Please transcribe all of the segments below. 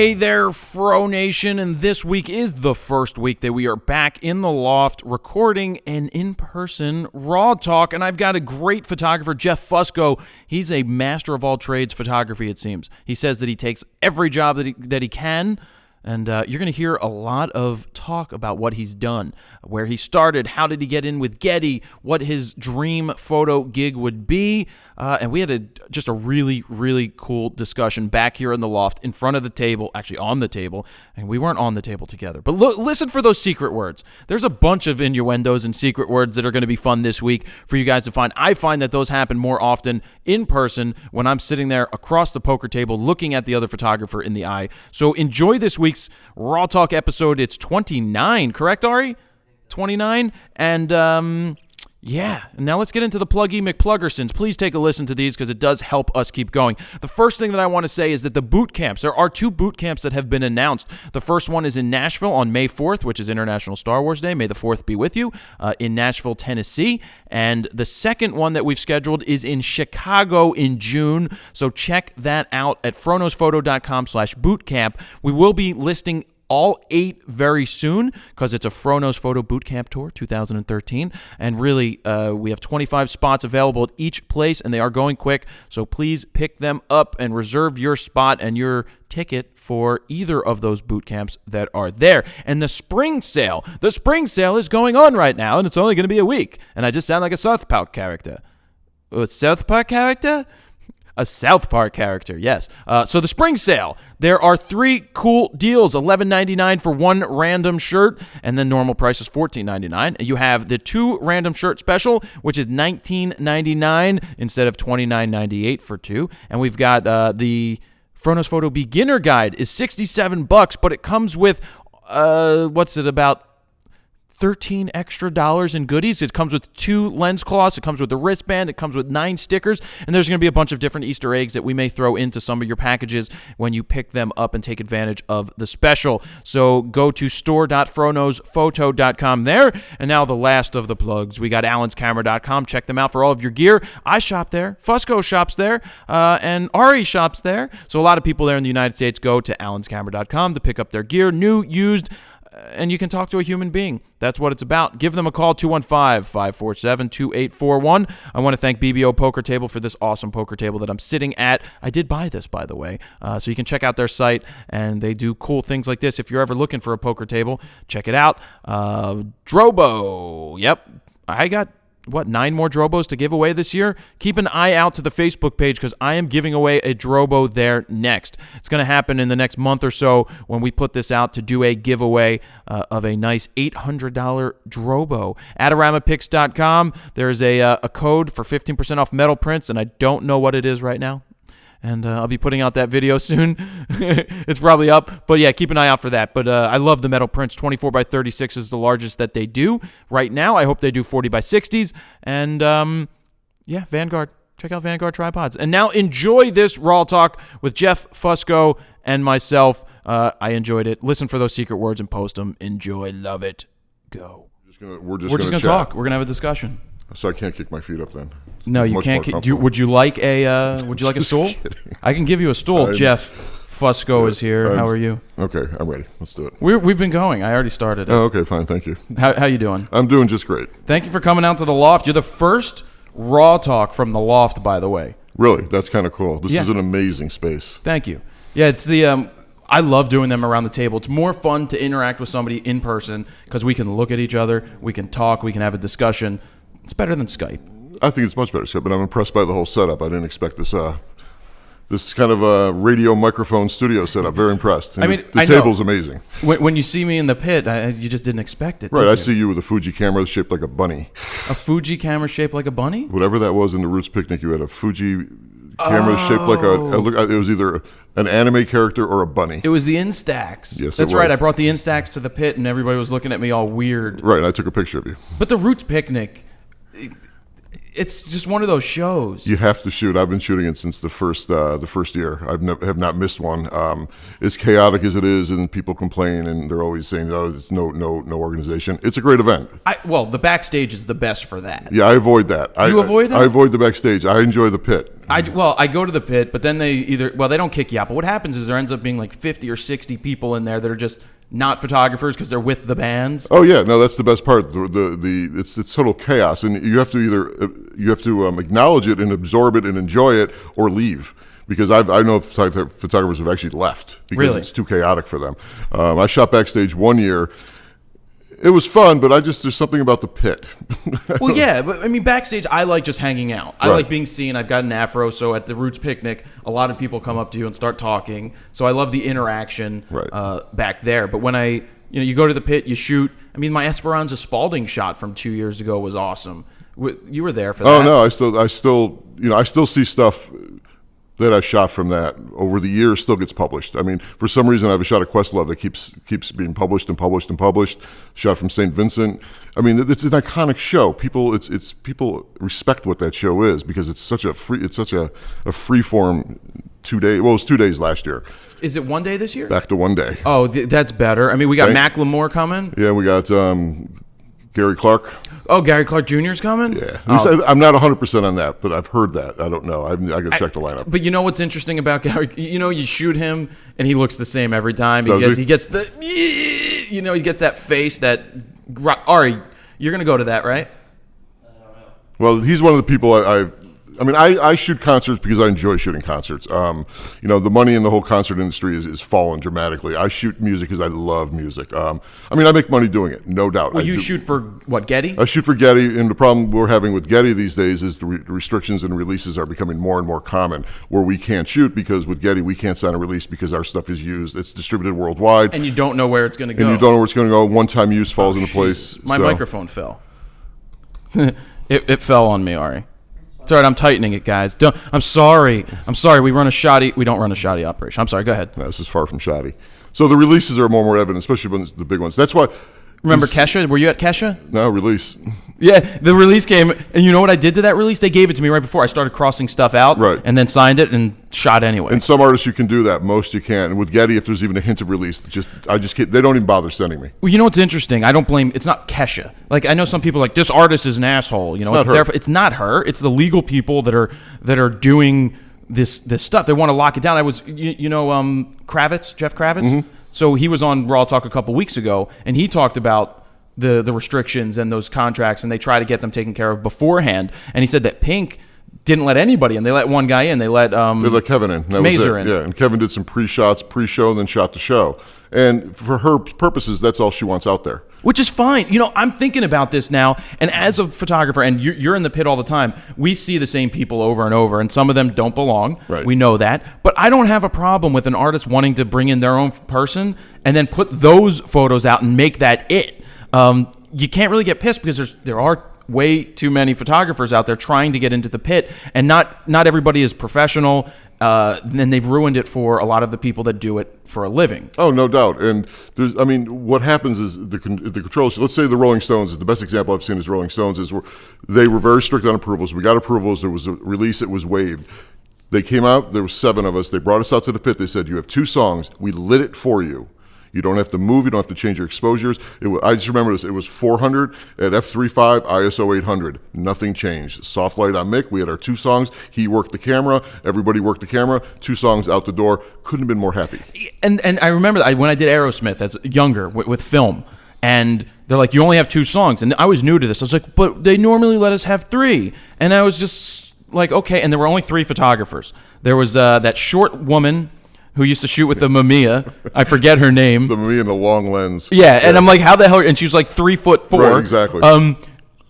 Hey there, Fro Nation, and this week is the first week that we are back in the loft recording an in-person RAWtalk, and I've got a great photographer, Jeff Fusco. He's a master of all trades photography, it seems. He says that he takes every job that he can, and you're going to hear a lot of talk about what he's done, where he started, how did he get in with Getty, what his dream photo gig would be, and we had just a really, really cool discussion back here in the loft in front of the table, actually on the table, and we weren't on the table together. But listen for those secret words. There's a bunch of innuendos and secret words that are going to be fun this week for you guys to find. I find that those happen more often in person when I'm sitting there across the poker table looking at the other photographer in the eye. So enjoy this week's RAWtalk episode. It's 29, correct, Ari? 29? And, yeah, now let's get into the Pluggy McPluggersons. Please take a listen to these because it does help us keep going. The first thing that I want to say is that the boot camps, there are 2 boot camps that have been announced. The first one is in Nashville on May 4th, which is International Star Wars Day. May the 4th be with you, in Nashville, Tennessee. And the second one that we've scheduled is in Chicago in June. So check that out at FroKnowsPhoto.com/bootcamp. We will be listing all 8 very soon because it's a FroKnowsPhoto Bootcamp Tour 2013. And really, we have 25 spots available at each place, and they are going quick. So please pick them up and reserve your spot and your ticket for either of those boot camps that are there. And the spring sale is going on right now, and it's only going to be a week. And I just sound like a South Park character. A South Park character? A South Park character, yes. So the spring sale, there are 3 cool deals, $11.99 for one random shirt, and then normal price is $14.99. You have the 2 random shirt special, which is $19.99 instead of $29.98 for 2. And we've got the FroKnowsPhoto Beginner Guide is $67, but it comes with, about 13 extra dollars in goodies. It comes with 2 lens cloths. It comes with the wristband. It comes with 9 stickers. And there's going to be a bunch of different Easter eggs that we may throw into some of your packages when you pick them up and take advantage of the special. So go to store.froknowsphoto.com there. And now the last of the plugs. We got allenscamera.com. Check them out for all of your gear. I shop there. Fusco shops there. And Ari shops there. So a lot of people there in the United States go to allenscamera.com to pick up their gear, new, used, and you can talk to a human being. That's what it's about. Give them a call, 215-547-2841. I want to thank BBO Poker Table for this awesome poker table that I'm sitting at. I did buy this, by the way. So you can check out their site, and they do cool things like this. If you're ever looking for a poker table, check it out. Drobo. Yep. I got 9 more Drobos to give away this year? Keep an eye out to the Facebook page because I am giving away a Drobo there next. It's going to happen in the next month or so when we put this out to do a giveaway of a nice $800 Drobo. Adoramapics.com. There's a code for 15% off metal prints, and I don't know what it is right now. And I'll be putting out that video soon. It's probably up. But, yeah, keep an eye out for that. But I love the metal prints. 24 by 36 is the largest that they do right now. I hope they do 40 by 60s. And, yeah, Vanguard. Check out Vanguard tripods. And now enjoy this RAWtalk with Jeff Fusco and myself. I enjoyed it. Listen for those secret words and post them. Enjoy. Love it. Go. We're just going to talk. We're going to have a discussion. So I can't kick my feet up then? No, you can't. Would you like a stool? Kidding. I can give you a stool. Jeff Fusco is here. How are you? Okay, I'm ready. Let's do it. We've been going. I already started it. Oh, okay, fine. Thank you. How you doing? I'm doing just great. Thank you for coming out to the loft. You're the first RAWtalk from the loft, by the way. Really? That's kind of cool. This is an amazing space. Thank you. Yeah, it's the I love doing them around the table. It's more fun to interact with somebody in person because we can look at each other, we can talk, we can have a discussion. It's better than Skype. I think it's much better, Skype, but I'm impressed by the whole setup. I didn't expect this this kind of a radio microphone studio setup. Very impressed. I mean, the table's amazing. When you see me in the pit, you just didn't expect it. Right, I see you with a Fuji camera shaped like a bunny. A Fuji camera shaped like a bunny? Whatever that was in the Roots picnic, you had a Fuji camera shaped like it was either an anime character or a bunny. It was the Instax. Yes, that's right. I brought the Instax to the pit, and everybody was looking at me all weird. Right, I took a picture of you. But the Roots picnic, it's just one of those shows. You have to shoot. I've been shooting it since the first year. Have not missed one. As chaotic as it is, and people complain, and they're always saying, "Oh, it's no organization." It's a great event. Well, the backstage is the best for that. Yeah, I avoid that. You avoid that? I avoid the backstage. I enjoy the pit. I go to the pit, but then they they don't kick you out. But what happens is there ends up being like 50 or 60 people in there that are just not photographers because they're with the bands. Oh yeah, no, that's the best part. It's total chaos, and you have to acknowledge it and absorb it and enjoy it, or leave. Because I know photographers have actually left because it's too chaotic for them. I shot backstage one year. It was fun, but there's something about the pit. Well, yeah, but I mean, backstage, I like just hanging out. I like being seen. I've got an afro, so at the Roots picnic, a lot of people come up to you and start talking. So I love the interaction back there. But when you go to the pit, you shoot. I mean, my Esperanza Spalding shot from 2 years ago was awesome. You were there for that. Oh no, I still see stuff that I shot from that over the years still gets published. I mean, for some reason, I have a shot of Questlove that keeps being published and published and published. Shot from St. Vincent. I mean, it's an iconic show. People respect what that show is because it's such a free form 2 day. Well, it was 2 days last year. Is it 1 day this year? Back to 1 day. Oh, that's better. I mean, we got Macklemore coming. Yeah, we got Gary Clark. Oh, Gary Clark Jr.'s coming? Yeah. I'm not 100% on that, but I've heard that. I don't know. I got to check the lineup. But you know what's interesting about Gary? You shoot him, and he looks the same every time. He gets he gets that face that... Ari, you're going to go to that, right? I don't know. Well, he's one of the people I shoot concerts because I enjoy shooting concerts. The money in the whole concert industry is fallen dramatically. I shoot music because I love music. I make money doing it, no doubt. Well, shoot for what, Getty? I shoot for Getty, and the problem we're having with Getty these days is the restrictions and releases are becoming more and more common, where we can't shoot because with Getty we can't sign a release because our stuff is used. It's distributed worldwide. And you don't know where it's going to go. And you don't know where it's going to go. One-time use falls into place. My microphone fell. It fell on me, Ari. It's all right. I'm tightening it, guys. I'm sorry. We don't run a shoddy operation. I'm sorry. Go ahead. No, this is far from shoddy. So the releases are more and more evident, especially when the big ones. That's why. Remember Kesha? Were you at Kesha? No, release. Yeah, the release came, and you know what I did to that release? They gave it to me right before I started crossing stuff out, and then signed it and shot anyway. And some artists you can do that, most you can't. And with Getty, if there's even a hint of release, I just can't, they don't even bother sending me. Well, you know what's interesting? I don't blame. It's not Kesha. Like I know some people are like this artist is an asshole. You know, it's not her. It's the legal people that are doing this stuff. They want to lock it down. I was, Kravitz, Jeff Kravitz. Mm-hmm. So he was on RAWtalk a couple weeks ago, and he talked about the restrictions and those contracts, and they try to get them taken care of beforehand. And he said that Pink didn't let anybody in. They let one guy in. They let Kevin in. Mazer in. Yeah, and Kevin did some pre-show, and then shot the show. And for her purposes, that's all she wants out there. Which is fine. I'm thinking about this now, and as a photographer, and you're in the pit all the time, we see the same people over and over, and some of them don't belong. Right. We know that. But I don't have a problem with an artist wanting to bring in their own person and then put those photos out and make that it. You can't really get pissed because there are way too many photographers out there trying to get into the pit, and not everybody is professional. And they've ruined it for a lot of the people that do it for a living. Oh, no doubt. And what happens is the controls. Let's say the Rolling Stones is the best example I've seen. Is Rolling Stones they were very strict on approvals. We got approvals. There was a release. It was waived. They came out. There were 7 of us. They brought us out to the pit. They said, "You have 2 songs. We lit it for you. You don't have to move. You don't have to change your exposures." I just remember this. It was 400 at f3.5, ISO 800. Nothing changed. Soft light on Mick. We had our 2 songs. He worked the camera. Everybody worked the camera. 2 songs out the door. Couldn't have been more happy. And I remember when I did Aerosmith as younger with film, and they're like, "You only have 2 songs." And I was new to this. I was like, "But they normally let us have 3." And I was just like, okay. And there were only 3 photographers. There was that short woman who used to shoot with the Mamiya. I forget her name. The Mamiya and the long lens. Yeah, and I'm like, how the hell? And she was like 3'4". Right, exactly.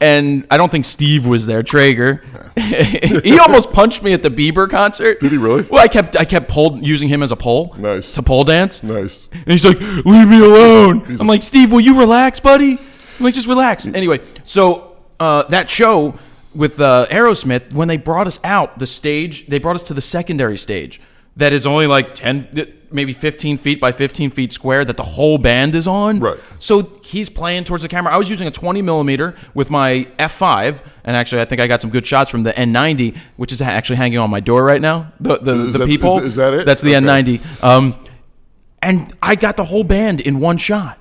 And I don't think Steve was there, Traeger. He almost punched me at the Bieber concert. Did he really? Well, I kept using him as a pole. Nice. To pole dance. Nice. And he's like, "Leave me alone." I'm like, "Steve, will you relax, buddy?" I'm like, "Just relax." Anyway, so that show with Aerosmith, when they brought us out the stage, they brought us to the secondary stage. That is only like 10. maybe 15 feet by 15 feet square that the whole band is on. Right. So he's playing towards the camera. I was using a 20 millimeter with my F5, and actually I think I got some good shots from the N90, which is actually hanging on my door right now. The peephole. Is that it? That's the N90. And I got the whole band in one shot.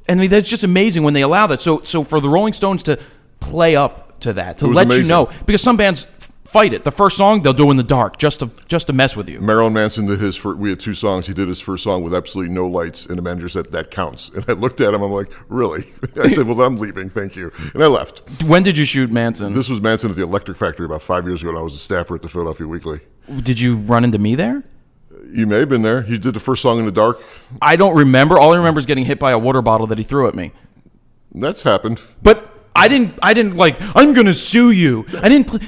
And I mean, that's just amazing when they allow that. So for the Rolling Stones to play up to that, to let amazing. you know, because some bands fight it. The first song they'll do in the dark just to mess with you. Marilyn Manson did his first, we had 2 songs. He did his first song with absolutely no lights, and the manager said, that counts. And I looked at him, I'm like, really? I said, well, I'm leaving, thank you. And I left. When did you shoot Manson? This was Manson at the Electric Factory about 5 years ago, and I was a staffer at the Philadelphia Weekly. Did you run into me there? You may have been there. He did the first song in the dark. I don't remember. All I remember is getting hit by a water bottle that he threw at me. That's happened. But I didn't like, I'm going to sue you.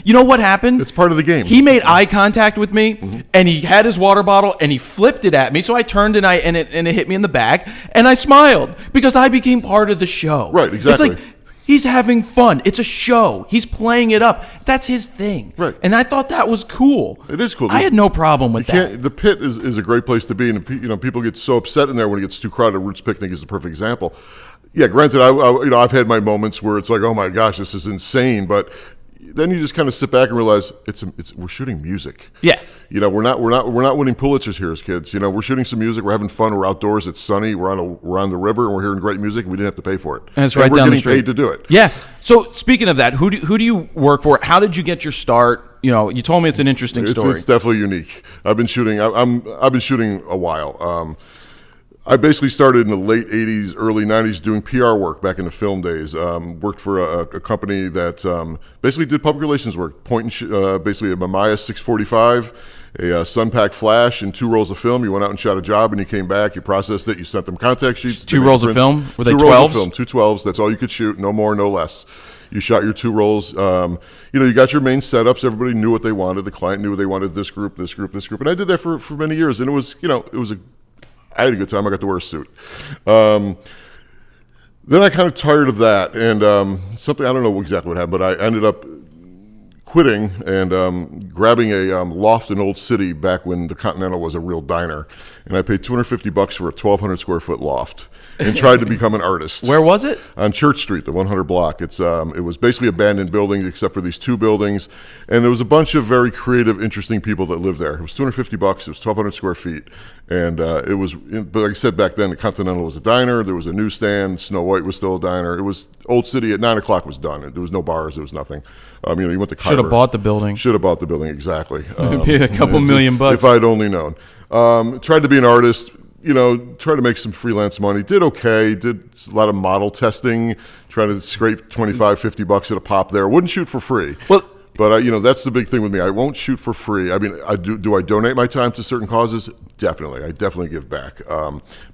You know what happened? It's part of the game. He made eye contact with me, and he had his water bottle, and he flipped it at me. So I turned, and it hit me in the back, and I smiled because I became part of the show. Right, exactly. It's like, he's having fun. It's a show. He's playing it up. That's his thing. Right. And I thought that was cool. It is cool. I had no problem with that. The pit is a great place to be, and people get so upset in there when it gets too crowded. Roots Picnic is the perfect example. Yeah, granted, I've had my moments where it's like, oh my gosh, this is insane, but then you just kind of sit back and realize we're shooting music. Yeah. We're not winning Pulitzers here as kids. We're shooting some music. We're having fun. We're outdoors. It's sunny. We're on the river, and we're hearing great music. And we didn't have to pay for it. And it's right we're down the getting street. paid to do it. Yeah. So speaking of that, who do you work for? How did you get your start? You told me it's an interesting story. It's definitely unique. I've been shooting. I've been shooting a while. I basically started in the late 80s, early 90s doing PR work back in the film days. Worked for a company that basically did public relations work, basically a Mamiya 645, a Sunpack flash, and 2 rolls of film. You went out and shot a job, and you came back, you processed it, you sent them contact sheets. 2 rolls of film? Were they 12s? 2 rolls of film, 2 12s. That's all you could shoot, no more, no less. You shot your 2 rolls. You got your main setups. Everybody knew what they wanted. The client knew they wanted this group, this group, this group. And I did that for many years, and it was I had a good time. I got to wear a suit. Then I kind of tired of that, and something, I don't know exactly what happened, but I ended up quitting and grabbing a loft in Old City back when the Continental was a real diner, and I paid $250 for a 1,200 square foot loft and tried to become an artist. Where was it? On Church Street, the 100 block. It was basically abandoned buildings except for these 2 buildings, and there was a bunch of very creative, interesting people that lived there. It was $250. It was 1,200 square feet, and it was. But like I said back then, the Continental was a diner. There was a newsstand. Snow White was still a diner. It was Old City at 9 o'clock was done. There was no bars. There was nothing. You went to Khyber. Should have bought the building. Should have bought the building, exactly. A couple $1 million. If I'd only known. Tried to be an artist. Try to make some freelance money. Did okay. Did a lot of model testing. Trying to scrape $25, $50 at a pop there. Wouldn't shoot for free. Well, but that's the big thing with me. I won't shoot for free. I mean, do I donate my time to certain causes? Definitely. I definitely give back.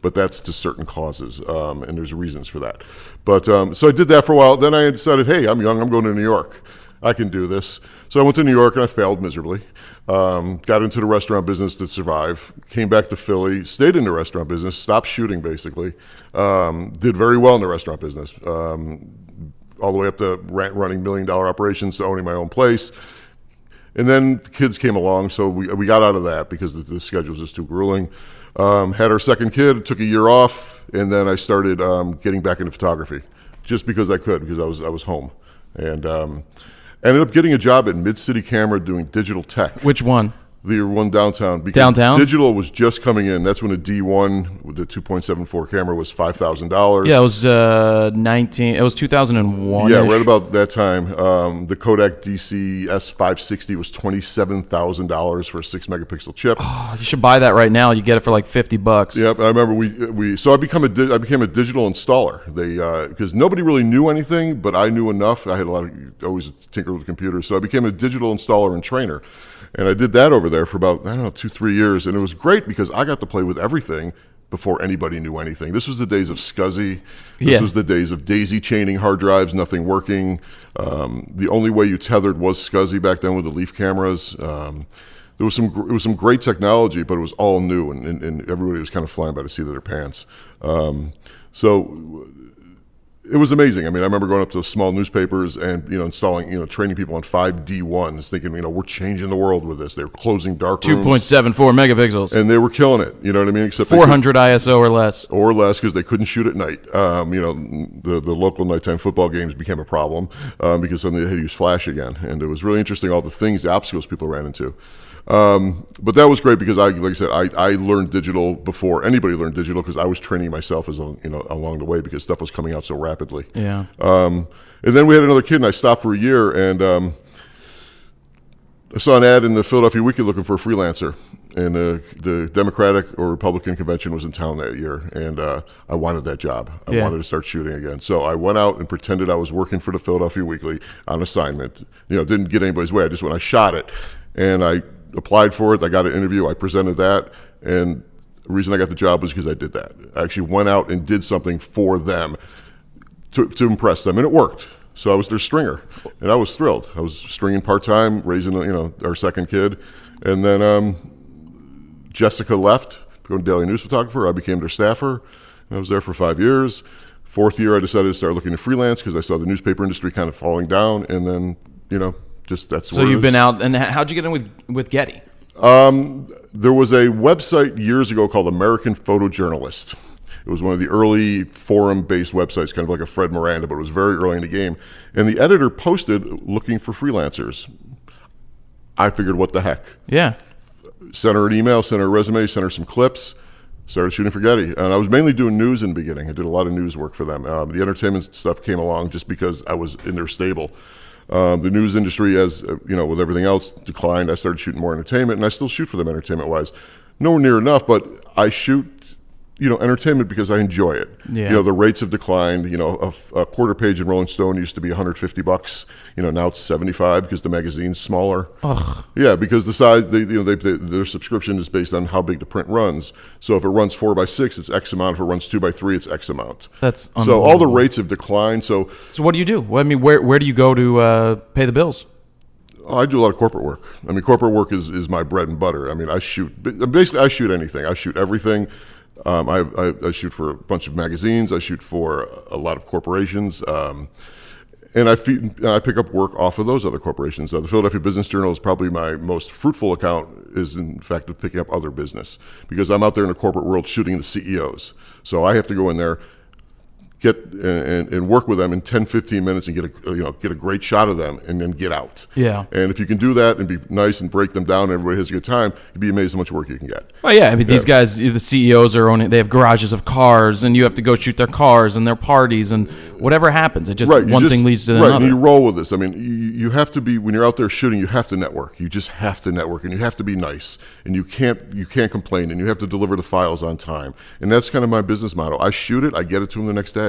But that's to certain causes, and there's reasons for that. But so I did that for a while. Then I decided, hey, I'm young. I'm going to New York. I can do this. So I went to New York and I failed miserably. Got into the restaurant business to survive. Came back to Philly, stayed in the restaurant business, stopped shooting basically. Did very well in the restaurant business, all the way up to running $1 million operations to owning my own place. And then the kids came along, so we got out of that because the schedule was just too grueling. Had our second kid, took a year off, and then I started getting back into photography just because I could, because I was home. And ended up getting a job at Mid-City Camera doing digital tech. Which one? The one downtown. Because downtown? Digital was just coming in. That's when the D1 with the 2.74 camera was $5,000. Yeah, it was 2001. Yeah, right about that time. The Kodak DC S560 was $27,000 for a 6 megapixel chip. Oh, you should buy that right now. You get it for like $50. Yep, I remember so I became a digital installer. Because nobody really knew anything, but I knew enough. I had always tinkered with computers, so I became a digital installer and trainer. And I did that over there for about, 2-3 years. And it was great because I got to play with everything before anybody knew anything. This was the days of SCSI. This was the days of daisy chaining hard drives, nothing working. The only way you tethered was SCSI back then with the Leaf cameras. It was some great technology, but it was all new, and everybody was kind of flying by the seat of their pants. So it was amazing. I mean, I remember going up to small newspapers and, installing, training people on 5D1s, thinking, we're changing the world with this. They were closing dark rooms. 2.74 megapixels. And they were killing it. You know what I mean? Except 400 ISO or less. Or less, because they couldn't shoot at night. The local nighttime football games became a problem because suddenly they had to use flash again. And it was really interesting, all the obstacles people ran into. But that was great because I learned digital before anybody learned digital, because I was training myself along the way, because stuff was coming out so rapidly. Yeah. And then we had another kid, and I stopped for a year, and I saw an ad in the Philadelphia Weekly looking for a freelancer, and the Democratic or Republican convention was in town that year, and I wanted that job. I wanted to start shooting again. So I went out and pretended I was working for the Philadelphia Weekly on assignment. Didn't get anybody's way. I shot it, and I applied for it. I got an interview. I presented that, and the reason I got the job was because I did that. I actually went out and did something for them to impress them, and it worked. So I was their stringer, and I was thrilled. I was stringing part-time, raising our second kid, and then Jessica left, became a daily news photographer. I became their staffer, and I was there for 5 years. 4th year, I decided to start looking to freelance because I saw the newspaper industry kind of falling down, and then that's so you've been out, and how'd you get in with Getty? There was a website years ago called American Photojournalist. It was one of the early forum-based websites, kind of like a Fred Miranda, but it was very early in the game. And the editor posted looking for freelancers. I figured, what the heck? Yeah. Sent her an email, sent her a resume, sent her some clips, started shooting for Getty. And I was mainly doing news in the beginning. I did a lot of news work for them. The entertainment stuff came along just because I was in their stable. The news industry, as with everything else, declined. I started shooting more entertainment, and I still shoot for them entertainment-wise. Nowhere near enough, but I shoot entertainment because I enjoy it. Yeah. The rates have declined. A quarter page in Rolling Stone used to be $150. Now it's $75 because the magazine's smaller. Ugh. Yeah, because the size, their subscription is based on how big the print runs. So if it runs 4x6, it's X amount. If it runs 2x3, it's X amount. That's so all the rates have declined. So what do you do? Well, I mean, where do you go to pay the bills? I do a lot of corporate work. I mean, corporate work is my bread and butter. I mean, I shoot anything. I shoot everything. I shoot for a bunch of magazines. I shoot for a lot of corporations, and I pick up work off of those other corporations. The Philadelphia Business Journal is probably my most fruitful account, is in fact of picking up other business, because I'm out there in the corporate world shooting the CEOs. So I have to go in there, get and work with them in 10, 15 minutes and get a great shot of them, and then get out. Yeah. And if you can do that and be nice and break them down and everybody has a good time, you'd be amazed how much work you can get. Oh yeah, I mean, these guys, the CEOs are owning, they have garages of cars, and you have to go shoot their cars and their parties, and whatever happens, it just one thing leads to another. Right, and you roll with this. I mean, you have to be, when you're out there shooting, you have to network. You just have to network, and you have to be nice, and you can't complain, and you have to deliver the files on time. And that's kind of my business model. I shoot it, I get it to them the next day.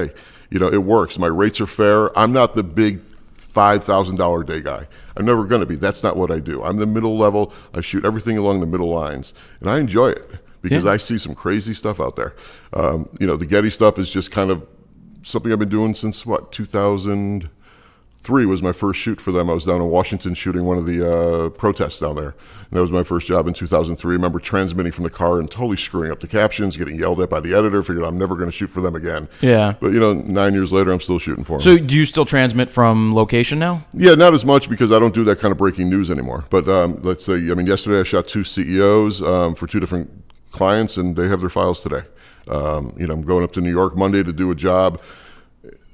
It works. My rates are fair. I'm not the big $5,000 a day guy. I'm never going to be. That's not what I do. I'm the middle level. I shoot everything along the middle lines, and I enjoy it because I see some crazy stuff out there. The Getty stuff is just kind of something I've been doing since 2003 was my first shoot for them. I was down in Washington shooting one of the protests down there, and that was my first job in 2003. I remember transmitting from the car and totally screwing up the captions, getting yelled at by the editor. Figured I'm never going to shoot for them again. Yeah. But 9 years later, I'm still shooting for them. So do you still transmit from location now? Yeah, not as much because I don't do that kind of breaking news anymore. But let's say, yesterday I shot 2 CEOs for 2 different clients, and they have their files today. I'm going up to New York Monday to do a job.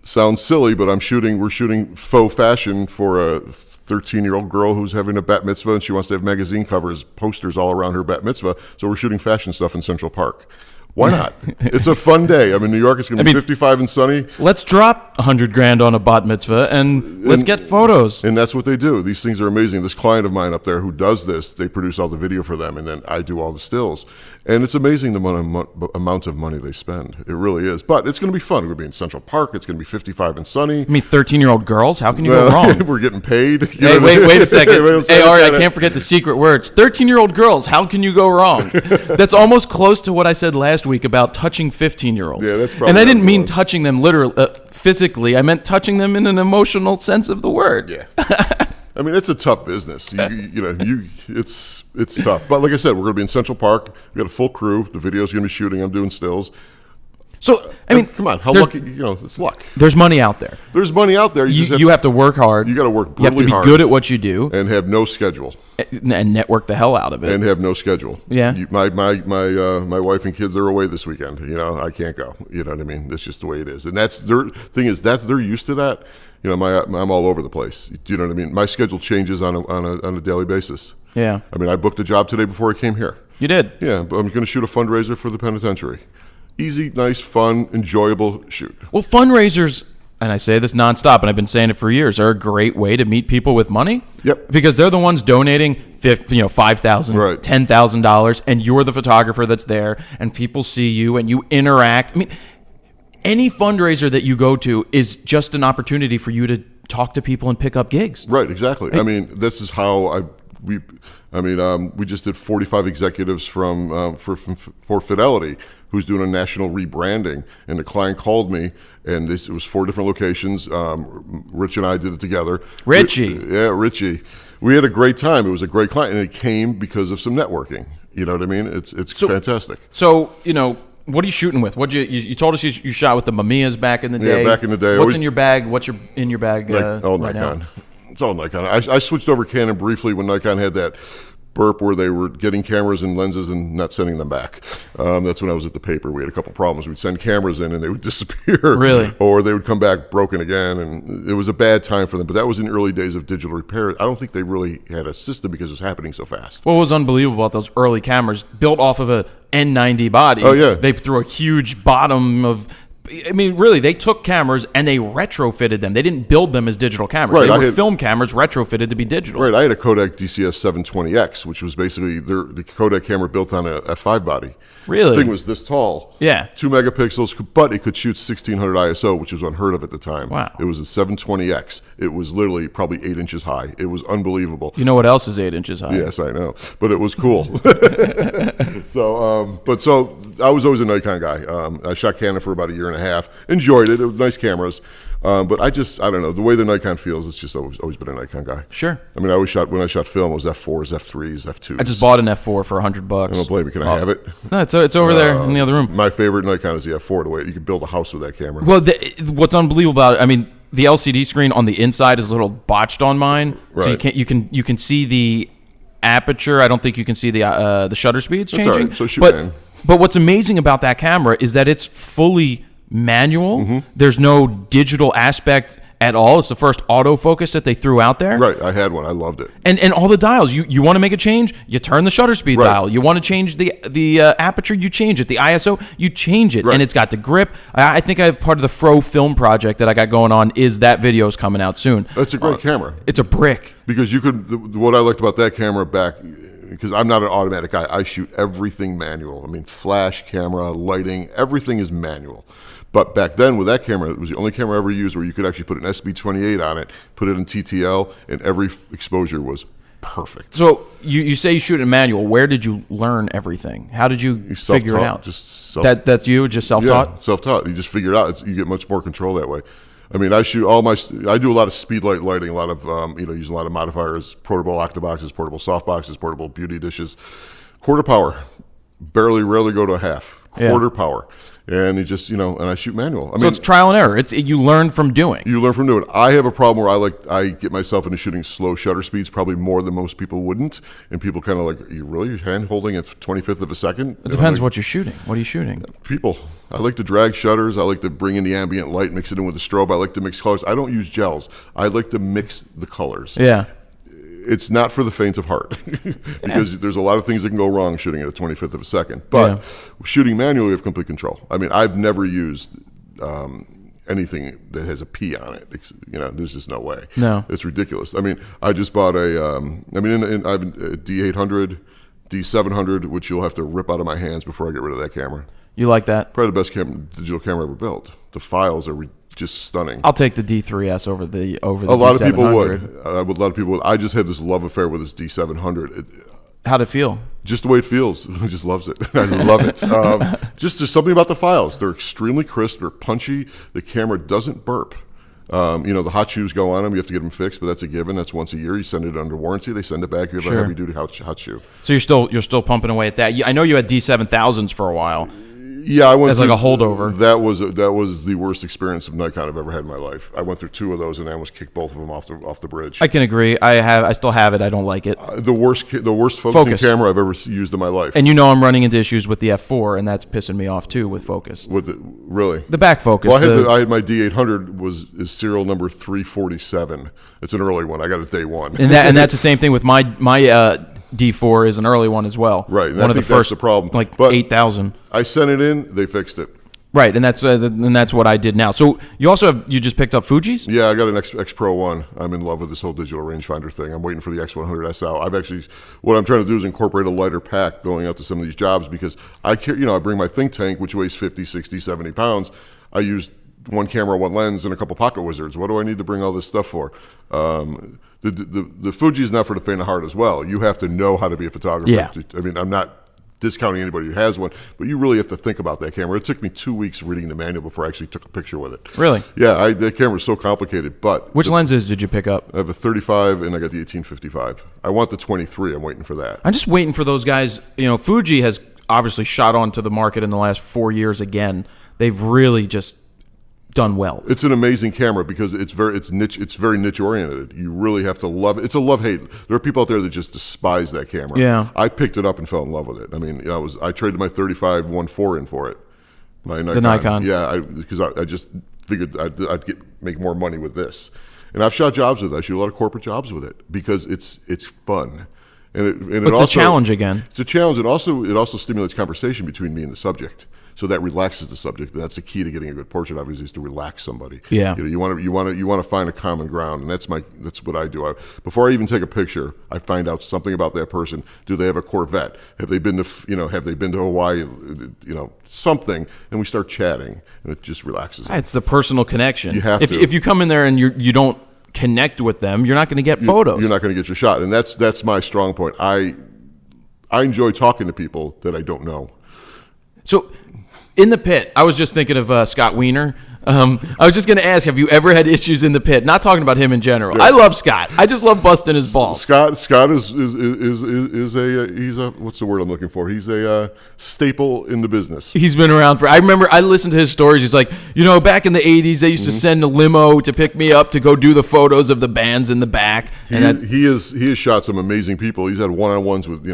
Sounds silly, but we're shooting faux fashion for a 13-year-old girl who's having a bat mitzvah, and she wants to have magazine covers, posters all around her bat mitzvah. So we're shooting fashion stuff in Central Park. Why not? It's a fun day. I mean, New York is going to be 55 and sunny. Let's drop $100,000 on a bat mitzvah and let's get photos. And that's what they do. These things are amazing. This client of mine up there who does this, they produce all the video for them, and then I do all the stills. And it's amazing the amount of money they spend. It really is. But it's going to be fun. We're going to be in Central Park. It's going to be 55 and sunny. I mean, 13-year-old girls? How can you go wrong? We're getting paid. Hey, wait a second. Hey, Ari, I can't forget the secret words. 13-year-old girls, how can you go wrong? That's almost close to what I said last week about touching 15-year-olds. Yeah, that's probably. And I didn't mean touching them literally, physically. I meant touching them in an emotional sense of the word. Yeah. I mean, it's a tough business. It's tough. But like I said, we're going to be in Central Park. We got a full crew. The video's going to be shooting. I'm doing stills. So, I mean, come on, how lucky, it's luck. There's money out there. There's money out there. You have to work hard. You got to work You have to brutally be hard. good at what you do. And have no schedule. And network the hell out of it. And have no schedule. Yeah. My wife and kids are away this weekend. I can't go. You know what I mean? That's just the way it is. And that's their thing is that they're used to that. I'm all over the place. You know what I mean? My schedule changes on a daily basis. Yeah. I mean, I booked a job today before I came here. You did? Yeah, but I'm going to shoot a fundraiser for the penitentiary. Easy, nice, fun, enjoyable shoot. Well, fundraisers, and I say this nonstop, and I've been saying it for years, are a great way to meet people with money. Yep. Because they're the ones donating $5,000, Right. $10,000, and you're the photographer that's there, and people see you, and you interact. I mean, any fundraiser that you go to is just an opportunity for you to talk to people and pick up gigs. Right, exactly. I mean, this is how we just did 45 executives for Fidelity, who's doing a national rebranding, and the client called me, and it was 4 different locations. Rich and I did it together. Richie. Richie. We had a great time. It was a great client, and it came because of some networking. You know what I mean? It's fantastic. So, what are you shooting with? What you told us you shot with the Mamiyas back in the day. Yeah, back in the day. What's in your bag? What's in your bag right Nikon. Now? It's all Nikon. I switched over Canon briefly when Nikon had that burp where they were getting cameras and lenses and not sending them back. That's when I was at the paper. We had a couple problems. We'd send cameras in and they would disappear. Really? Or they would come back broken again, and it was a bad time for them. But that was in the early days of digital repair. I don't think they really had a system because it was happening so fast. What was unbelievable about those early cameras built off of a N90 body? Oh, yeah. They threw a huge bottom of... I mean, really, they took cameras and they retrofitted them. They didn't build them as digital cameras. Right, they were film cameras retrofitted to be digital. Right. I had a Kodak DCS 720X, which was basically the Kodak camera built on a F5 body. Really? The thing was this tall. Yeah. 2 megapixels, but it could shoot 1600 ISO, which was unheard of at the time. Wow. It was a 720X. It was literally probably 8 inches high. It was unbelievable. You know what else is 8 inches high? Yes, I know. But it was cool. So I was always a Nikon guy. I shot Canon for about a year and a half. Enjoyed it. It was nice cameras. But I don't know. The way the Nikon feels, it's just always been a Nikon guy. Sure. I mean, when I shot film, it was F4s, F3s, F2s. I just bought an F4 for $100. I don't blame me. Can I have it? No, it's over there in the other room. My favorite Nikon is the F4. The way you can build a house with that camera. Well, what's unbelievable about it, I mean, the LCD screen on the inside is a little botched on mine. Right. So you can see the aperture. I don't think you can see the shutter speeds That's changing. all right. So shoot, man. But what's amazing about that camera is that it's fully manual. Mm-hmm. There's no digital aspect at all. It's the first autofocus that they threw out there. Right, I had one. I loved it. And all the dials. You want to make a change, you turn the shutter speed dial. You want to change the aperture, you change it. The ISO, you change it. Right. And it's got the grip. I think I have part of the Fro film project that I got going on is that video is coming out soon. That's a great camera. It's a brick. Because what I liked about that camera back, because I'm not an automatic guy, I shoot everything manual. I mean, flash, camera, lighting, everything is manual. But back then, with that camera, it was the only camera I ever used where you could actually put an SB28 on it, put it in TTL, and every exposure was perfect. So you say you shoot in manual. Where did you learn everything? How did you figure it out? That's you, just self-taught? Yeah, self-taught. You just figure it out. You get much more control that way. I mean, I do a lot of speed lighting, a lot of, use a lot of modifiers, portable octoboxes, portable softboxes, portable beauty dishes. Quarter power. Rarely go to a half. Quarter power. And it just, and I shoot manual. I mean, it's trial and error. You learn from doing. You learn from doing. I have a problem where I get myself into shooting slow shutter speeds, probably more than most people wouldn't. And people kind of like, are you really hand holding at 25th of a second? It depends what you're shooting. What are you shooting? People. I like to drag shutters. I like to bring in the ambient light, mix it in with the strobe. I like to mix colors. I don't use gels. I like to mix the colors. Yeah. It's not for the faint of heart because there's a lot of things that can go wrong shooting at a 25th of a second. But shooting manually, you have complete control. I mean, I've never used anything that has a P on it. There's just no way. No. It's ridiculous. I mean, I just bought I have a D800, D700, which you'll have to rip out of my hands before I get rid of that camera. You like that? Probably the best digital camera ever built. The files are just stunning. I'll take the D3S over the A lot D700. of people would. A lot of people would. I just have this love affair with this D700. How'd it feel? Just the way it feels. I just loves it. I love it. Just there's something about the files. They're extremely crisp. They're punchy. The camera doesn't burp. The hot shoes go on them. You have to get them fixed, but that's a given. That's once a year. You send it under warranty. They send it back. You have a heavy-duty hot shoe. So you're still pumping away at that. I know you had D7000s for a while. Yeah, I went as through, like a holdover. That was the worst experience of Nikon I've ever had in my life. I went through 2 of those and I almost kicked both of them off the bridge. I can agree. I still have it. I don't like it. The worst focusing camera I've ever used in my life. And I'm running into issues with the F4, and that's pissing me off too with focus. Really? The back focus. Well, I had my D800 is serial number 347. It's an early one. I got it day one. And that's the same thing with my D4 is an early one as well. Right. And one of the first, that's the problem. Like 8,000. I sent it in. They fixed it. Right, and that's what I did now. So you just picked up Fuji's? Yeah, I got an X Pro 1. I'm in love with this whole digital rangefinder thing. I'm waiting for the X100 SL. What I'm trying to do is incorporate a lighter pack going out to some of these jobs because I bring my think tank, which weighs 50, 60, 70 pounds. I use 1 camera, 1 lens, and a couple pocket wizards. What do I need to bring all this stuff for? The Fuji is not for the faint of heart as well. You have to know how to be a photographer. Yeah. I mean, I'm not discounting anybody who has one, but you really have to think about that camera. It took me 2 weeks reading the manual before I actually took a picture with it. Really? Yeah, that camera is so complicated. But which lenses did you pick up? I have a 35 and I got the 1855. I want the 23. I'm waiting for that. I'm just waiting for those guys. Fuji has obviously shot onto the market in the last 4 years again. They've really just done well. It's an amazing camera because it's very niche oriented. You really have to love it. It's a love-hate. There are people out there that just despise that camera. Yeah. I picked it up and fell in love with it. I mean, I traded my 35 1.4 in for it. The Nikon. Yeah, because I just figured I'd make more money with this. And I've shot jobs with it. I shoot a lot of corporate jobs with it because it's fun. And it's a challenge again. It's a challenge. It also stimulates conversation between me and the subject. So that relaxes the subject, and that's the key to getting a good portrait. Obviously, is to relax somebody. Yeah, you want to find a common ground, and that's what I do. Before I even take a picture, I find out something about that person. Do they have a Corvette? Have they been to Hawaii? Something, and we start chatting, and it just relaxes. It's the personal connection. You have to. If you come in there and you don't connect with them, you're not going to get photos. You're not going to get your shot, and that's my strong point. I enjoy talking to people that I don't know. So. In the pit, I was just thinking of Scott Wiener. I was just going to ask, have you ever had issues in the pit? Not talking about him in general. Yeah. I love Scott. I just love busting his balls. Scott is he's a what's the word I'm looking for? He's a staple in the business. He's been around for. I remember I listened to his stories. He's like, back in the '80s, they used to send a limo to pick me up to go do the photos of the bands in the back. He has shot some amazing people. He's had one-on-ones with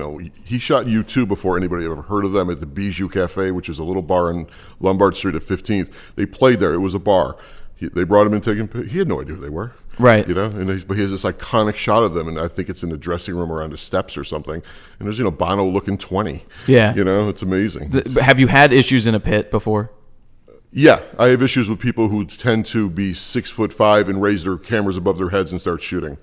he shot U2 before anybody ever heard of them at the Bijou Cafe, which is a little bar in Lombard Street at 15th. They played there. It was a bar. They brought him in he had no idea who they were. Right. But he has this iconic shot of them, and I think it's in the dressing room around the steps or something. And there's, Bono looking 20. Yeah. It's amazing. Have you had issues in a pit before? Yeah, I have issues with people who tend to be 6'5" and raise their cameras above their heads and start shooting.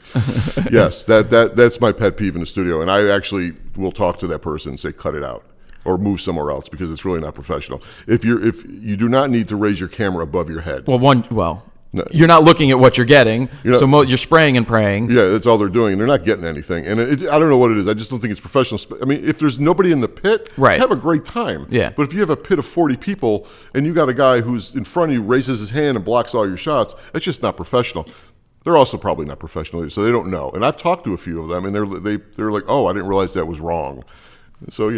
Yes, that's my pet peeve in the studio, and I actually will talk to that person and say, cut it out. Or move somewhere else because it's really not professional. If you do not need to raise your camera above your head. No. You're not looking at what you're getting, you're spraying and praying. Yeah, that's all they're doing, and they're not getting anything. And I don't know what it is. I just don't think it's professional. I mean, if there's nobody in the pit, right, have a great time. Yeah. But if you have a pit of 40 people and you got a guy who's in front of you, raises his hand and blocks all your shots, it's just not professional. They're also probably not professional either, so they don't know. And I've talked to a few of them, and they're like, oh, I didn't realize that was wrong. So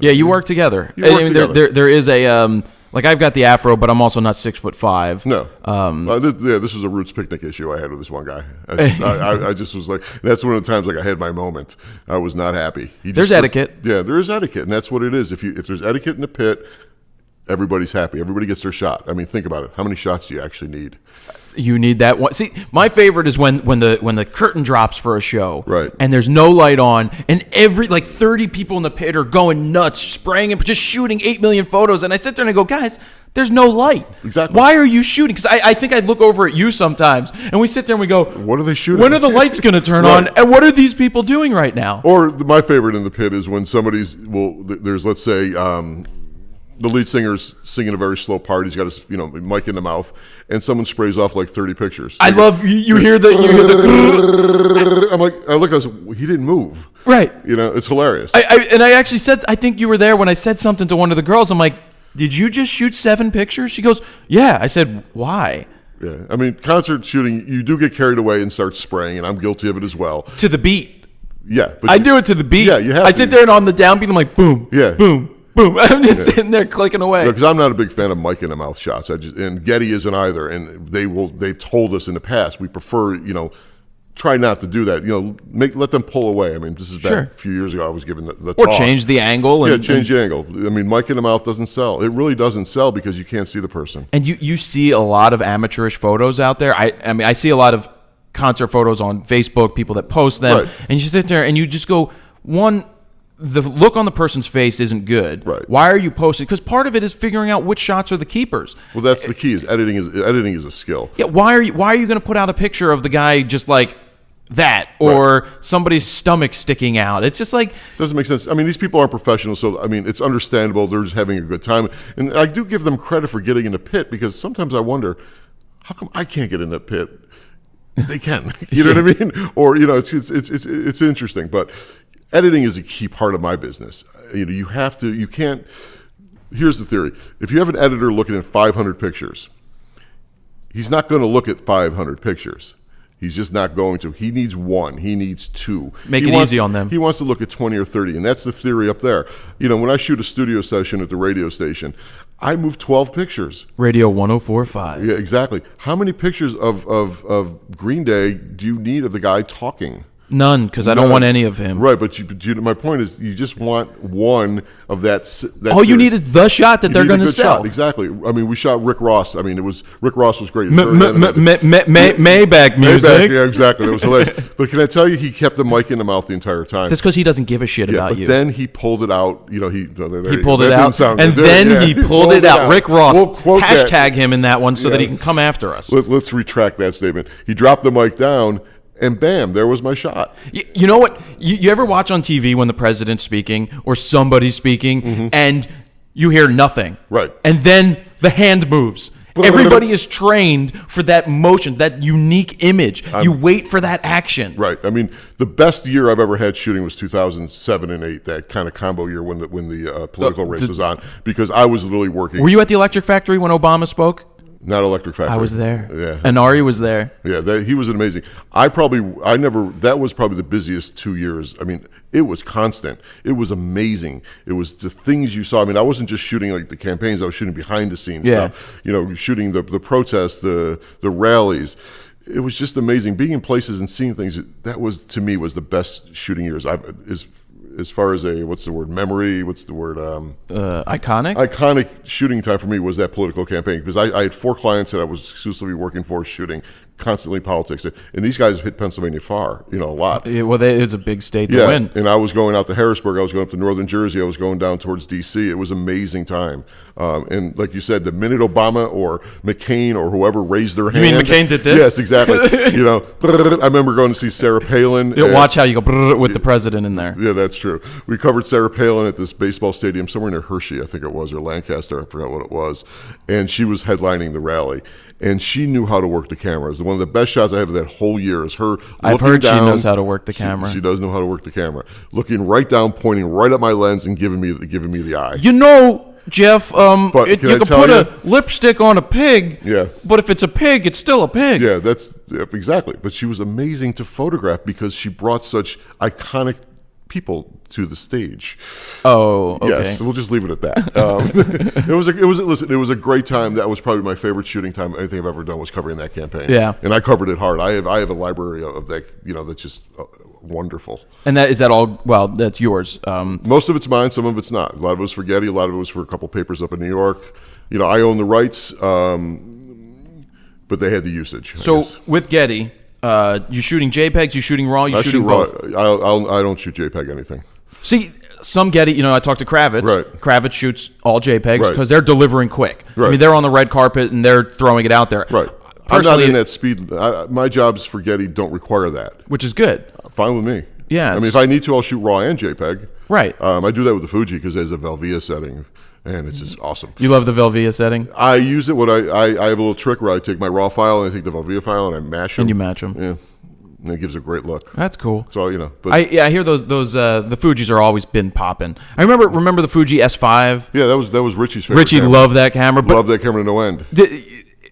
Yeah, you work together. There is a like I've got the afro, but I'm also not 6'5". No. This was a Roots picnic issue I had with this one guy. I just was like, that's one of the times I had my moment. I was not happy. There's etiquette. Yeah, there is etiquette, and that's what it is. If there's etiquette in the pit, everybody's happy. Everybody gets their shot. I mean, think about it. How many shots do you actually need? You need that one. See, my favorite is when the curtain drops for a show, right? And there's no light on, and 30 people in the pit are going nuts, spraying and just shooting 8 million photos. And I sit there and I go, guys, there's no light. Exactly. Why are you shooting? Because I think I look over at you sometimes, and we sit there and we go, what are they shooting? When are the lights going to turn right. on? And what are these people doing right now? Or my favorite in the pit is when there's let's say. The lead singer's singing a very slow part. He's got his mic in the mouth, and someone sprays off like 30 pictures. I love you hear the. I'm like, I look, I was like, he didn't move. Right. It's hilarious. I actually said, I think you were there when I said something to one of the girls. I'm like, did you just shoot 7 pictures? She goes, yeah. I said, why? Yeah. I mean, concert shooting, you do get carried away and start spraying, and I'm guilty of it as well. To the beat. Yeah. I do it to the beat. Yeah, you have I sit there and on the downbeat, I'm like, boom, yeah. boom. boom. I'm just sitting there clicking away. Because I'm not a big fan of mic in the mouth shots. And Getty isn't either. And they've told us in the past we prefer, try not to do that. Let them pull away. I mean, this is back a few years ago. I was given the or talk. Change the angle. Change the angle. I mean, mic in the mouth doesn't sell. It really doesn't sell because you can't see the person. And you see a lot of amateurish photos out there. I mean, I see a lot of concert photos on Facebook, people that post them, and you sit there and you just go, the look on the person's face isn't good. Right. Why are you posting? Because part of it is figuring out which shots are the keepers. Well, that's the key. Editing is a skill. Yeah. Why are you going to put out a picture of the guy just like that, or somebody's stomach sticking out? It's just like, doesn't make sense. I mean, these people aren't professionals, so I mean, it's understandable. They're just having a good time, and I do give them credit for getting in the pit, because sometimes I wonder, how come I can't get in that pit? They can. You know what I mean? Or it's interesting, but editing is a key part of my business. You can't. Here's the theory: if you have an editor looking at 500 pictures, he's not going to look at 500 pictures. He's just not going to. He needs one. He needs two. Make it easy on them. He wants to look at 20 or 30, and that's the theory up there. When I shoot a studio session at the radio station, I move 12 pictures. Radio 104.5. Yeah, exactly. How many pictures of Green Day do you need of the guy talking? None, because I don't want any of him. Right, but my point is, you just want one of that. All you need is the shot that they're going to sell. Shot. Exactly. I mean, we shot Rick Ross. I mean, Rick Ross was great. Maybach music. Yeah, exactly. It was hilarious. But can I tell you, he kept the mic in the mouth the entire time. That's because he doesn't give a shit about you. But then he pulled it out. He pulled it out, and then he pulled it out. Rick Ross. We'll quote hashtag him in that one so that he can come after us. Let's retract that statement. He dropped the mic down, and bam, there was my shot. You know what? You ever watch on TV when the president's speaking or somebody's speaking and you hear nothing? Right. And then the hand moves. Everybody is trained for that motion, that unique image. You wait for that action. Right. I mean, the best year I've ever had shooting was 2007 and 8, that kind of combo year when the political race was on, because I was literally working. Were you at the Electric Factory when Obama spoke? Not Electric Factory. I was there. Yeah. And Ari was there. Yeah, he was amazing. that was probably the busiest 2 years. I mean, it was constant. It was amazing. It was the things you saw. I mean, I wasn't just shooting like the campaigns. I was shooting behind the scenes stuff. Shooting the protests, the rallies. It was just amazing. Being in places and seeing things, that was, to me, was the best shooting years. As far as memory, iconic? Iconic shooting time for me was that political campaign, because I had 4 clients that I was exclusively working for, shooting constantly politics. And these guys hit Pennsylvania far, a lot. Yeah, well, it's a big state to win. And I was going out to Harrisburg. I was going up to northern Jersey. I was going down towards D.C. It was an amazing time. And like you said, the minute Obama or McCain or whoever raised their hand. You mean McCain did this? Yes, exactly. I remember going to see Sarah Palin. Watch how you go with the president in there. Yeah, that's true. We covered Sarah Palin at this baseball stadium somewhere near Hershey, I think it was, or Lancaster. I forgot what it was. And she was headlining the rally. And she knew how to work the cameras. One of the best shots I have of that whole year is her I've looking heard down. she knows how to work the camera. She does know how to work the camera. Looking right down, pointing right at my lens, and giving me the eye. Jeff, you can put a lipstick on a pig, but if it's a pig, it's still a pig. Yeah, exactly. But she was amazing to photograph because she brought such iconic people to the stage. Oh, okay. Yes, we'll just leave it at that. It was a great time. That was probably my favorite shooting time. Anything I've ever done was covering that campaign. Yeah, and I covered it hard. I have a library of that. That's just wonderful. And is that all? Well, that's yours. Most of it's mine. Some of it's not. A lot of it was for Getty. A lot of it was for a couple papers up in New York. I own the rights, but they had the usage. So with Getty. You shooting JPEGs? You shooting RAW? You shooting both? I don't shoot JPEG anything. See, some Getty. I talked to Kravitz. Right. Kravitz shoots all JPEGs because they're delivering quick. Right. I mean, they're on the red carpet and they're throwing it out there. Right. I'm not in that speed. My jobs for Getty don't require that, which is good. Fine with me. Yeah. I mean, if I need to, I'll shoot RAW and JPEG. Right. I do that with the Fuji because there's a Velvia setting. And it's just awesome. You love the Velvia setting? I use it when I have a little trick where I take my RAW file and I take the Velvia file and I mash them. And you match them. Yeah. And it gives a great look. That's cool. So but I hear those the Fujis are always been popping. I remember the Fuji S5. Yeah, that was Richie's favorite. Richie loved that camera. Loved that camera to no end.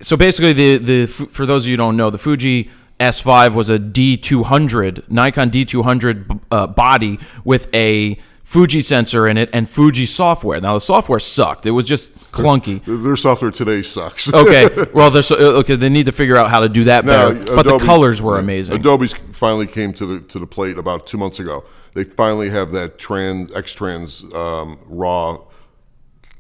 So basically, the for those of you who don't know, the Fuji S5 was a D200 Nikon D200 body with a Fuji sensor in it and Fuji software. Now the software sucked; it was just clunky. Their software today sucks. Okay, well, they need to figure out how to do that better. But the colors were amazing. Adobe's finally came to the plate about 2 months ago. They finally have that X-Trans RAW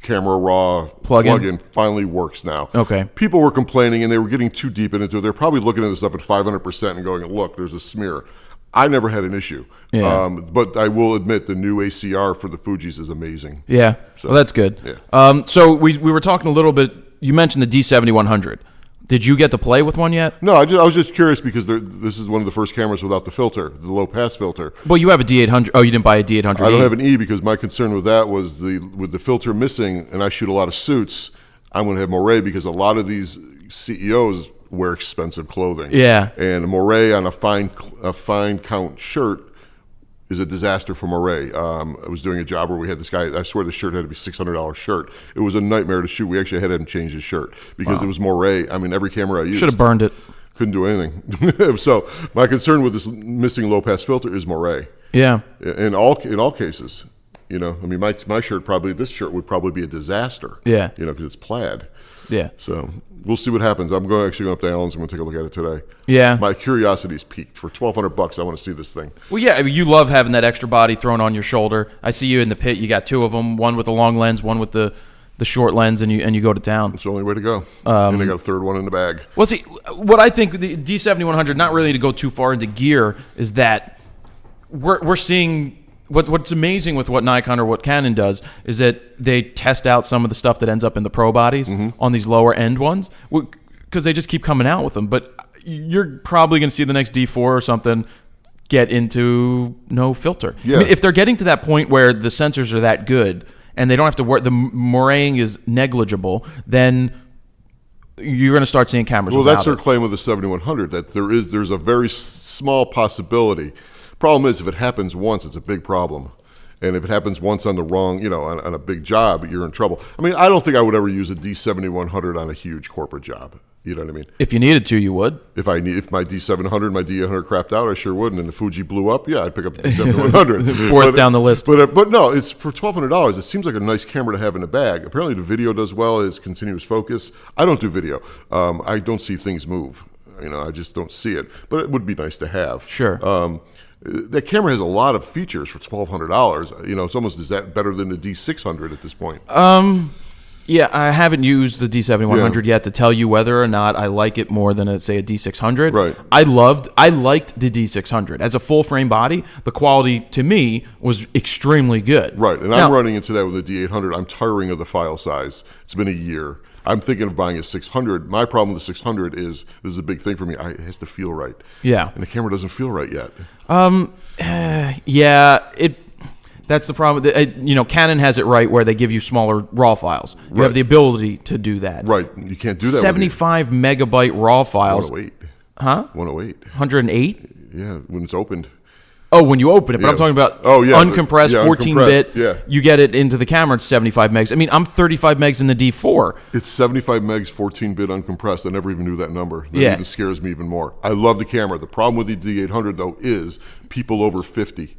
camera RAW plug-in finally works now. Okay. People were complaining and they were getting too deep into it. They're probably looking at this stuff at 500% and going, look, there's a smear. I never had an issue. Yeah. But I will admit the new ACR for the Fujis is amazing. Yeah. So, well, that's good. Yeah. So we were talking a little bit, you mentioned the D7100. Did you get to play with one yet? No, I was just curious because this is one of the first cameras without the filter, the low pass filter. Well, you have a D800. Oh, you didn't buy a D800. I don't have an E because my concern with that was with the filter missing, and I shoot a lot of suits. I'm going to have moire because a lot of these CEOs wear expensive clothing. Yeah. And a moire on a fine count shirt is a disaster for moire. I was doing a job where we had this guy, I swear the shirt had to be $600 shirt. It was a nightmare to shoot. We actually had him change his shirt because it was moire. I mean, every camera I used. Should have burned it. Couldn't do anything. So my concern with this missing low pass filter is moire. Yeah. In all cases. I mean, my shirt this shirt would probably be a disaster. Yeah. Because it's plaid. Yeah. So we'll see what happens. I'm actually going up to Allen's. I'm going to take a look at it today. Yeah. My curiosity's peaked. For $1,200, I want to see this thing. Well, yeah, I mean, you love having that extra body thrown on your shoulder. I see you in the pit. You got two of them, one with the long lens, one with the short lens, and you go to town. It's the only way to go. And they got a third one in the bag. Well, see, what I think the D7100, not really to go too far into gear, is that we're seeing what's amazing with what Nikon or what Canon does is that they test out some of the stuff that ends up in the pro bodies on these lower end ones because they just keep coming out with them. But you're probably going to see the next D4 or something get into no filter. Yeah. I mean, if they're getting to that point where the sensors are that good and they don't have to work, the moiraying is negligible, then you're going to start seeing cameras. Well, that's their it. claim with the 7100, that there's a very small possibility. Problem is, if it happens once, it's a big problem. And if it happens once on the wrong, on a big job, you're in trouble. I mean, I don't think I would ever use a D7100 on a huge corporate job. You know what I mean? If you needed to, you would. If my D700, my D800 crapped out, I sure would. And the Fuji blew up, yeah, I'd pick up the D7100. Fourth down the list. But no, it's for $1,200. It seems like a nice camera to have in the bag. Apparently, the video does well. It's continuous focus. I don't do video. I don't see things move. I just don't see it. But it would be nice to have. Sure. That camera has a lot of features for $1,200. It's almost, is that better than the D600 at this point? Yeah, I haven't used the D7100 yet to tell you whether or not I like it more than, say, a D600. Right. I liked the D600. As a full frame body, the quality to me was extremely good. Right, and I'm running into that with the D800. I'm tiring of the file size. It's been a year. I'm thinking of buying a 600. My problem with the 600 is, this is a big thing for me, it has to feel right. Yeah. And the camera doesn't feel right yet. That's the problem. Canon has it right where they give you smaller RAW files. You have the ability to do that. Right. You can't do that. 75 megabyte RAW files. 108. Huh? 108. 108? Yeah, when it's opened. Oh, when you open it. But I'm talking about uncompressed, 14-bit. Yeah. You get it into the camera, it's 75 megs. I mean, I'm 35 megs in the D4. It's 75 megs, 14-bit uncompressed. I never even knew that number. That even scares me even more. I love the camera. The problem with the D800, though, is people over 50.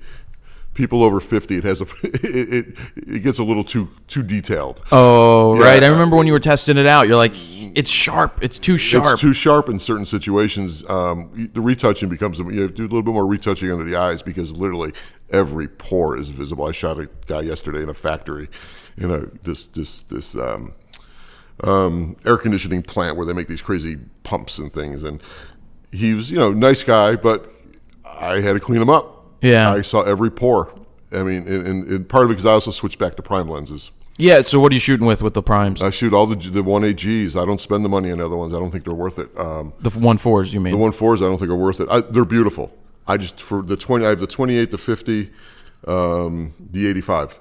People over 50, it has it gets a little too detailed. Oh, yeah, right. I remember when you were testing it out. You're like, it's sharp. It's too sharp. It's too sharp in certain situations. The retouching becomes, you have to do a little bit more retouching under the eyes because literally every pore is visible. I shot a guy yesterday in a factory, this air conditioning plant where they make these crazy pumps and things. And he was, nice guy, but I had to clean him up. Yeah, I saw every pore. I mean, and part of it because I also switched back to prime lenses. Yeah, so what are you shooting with the primes? I shoot all the 1.8Gs. I don't spend the money on the other ones. I don't think they're worth it. The 1.4s, you mean? The 1.4s, I don't think are worth it. They're beautiful. I just, for the 20, I have the 28, the 50, the 85.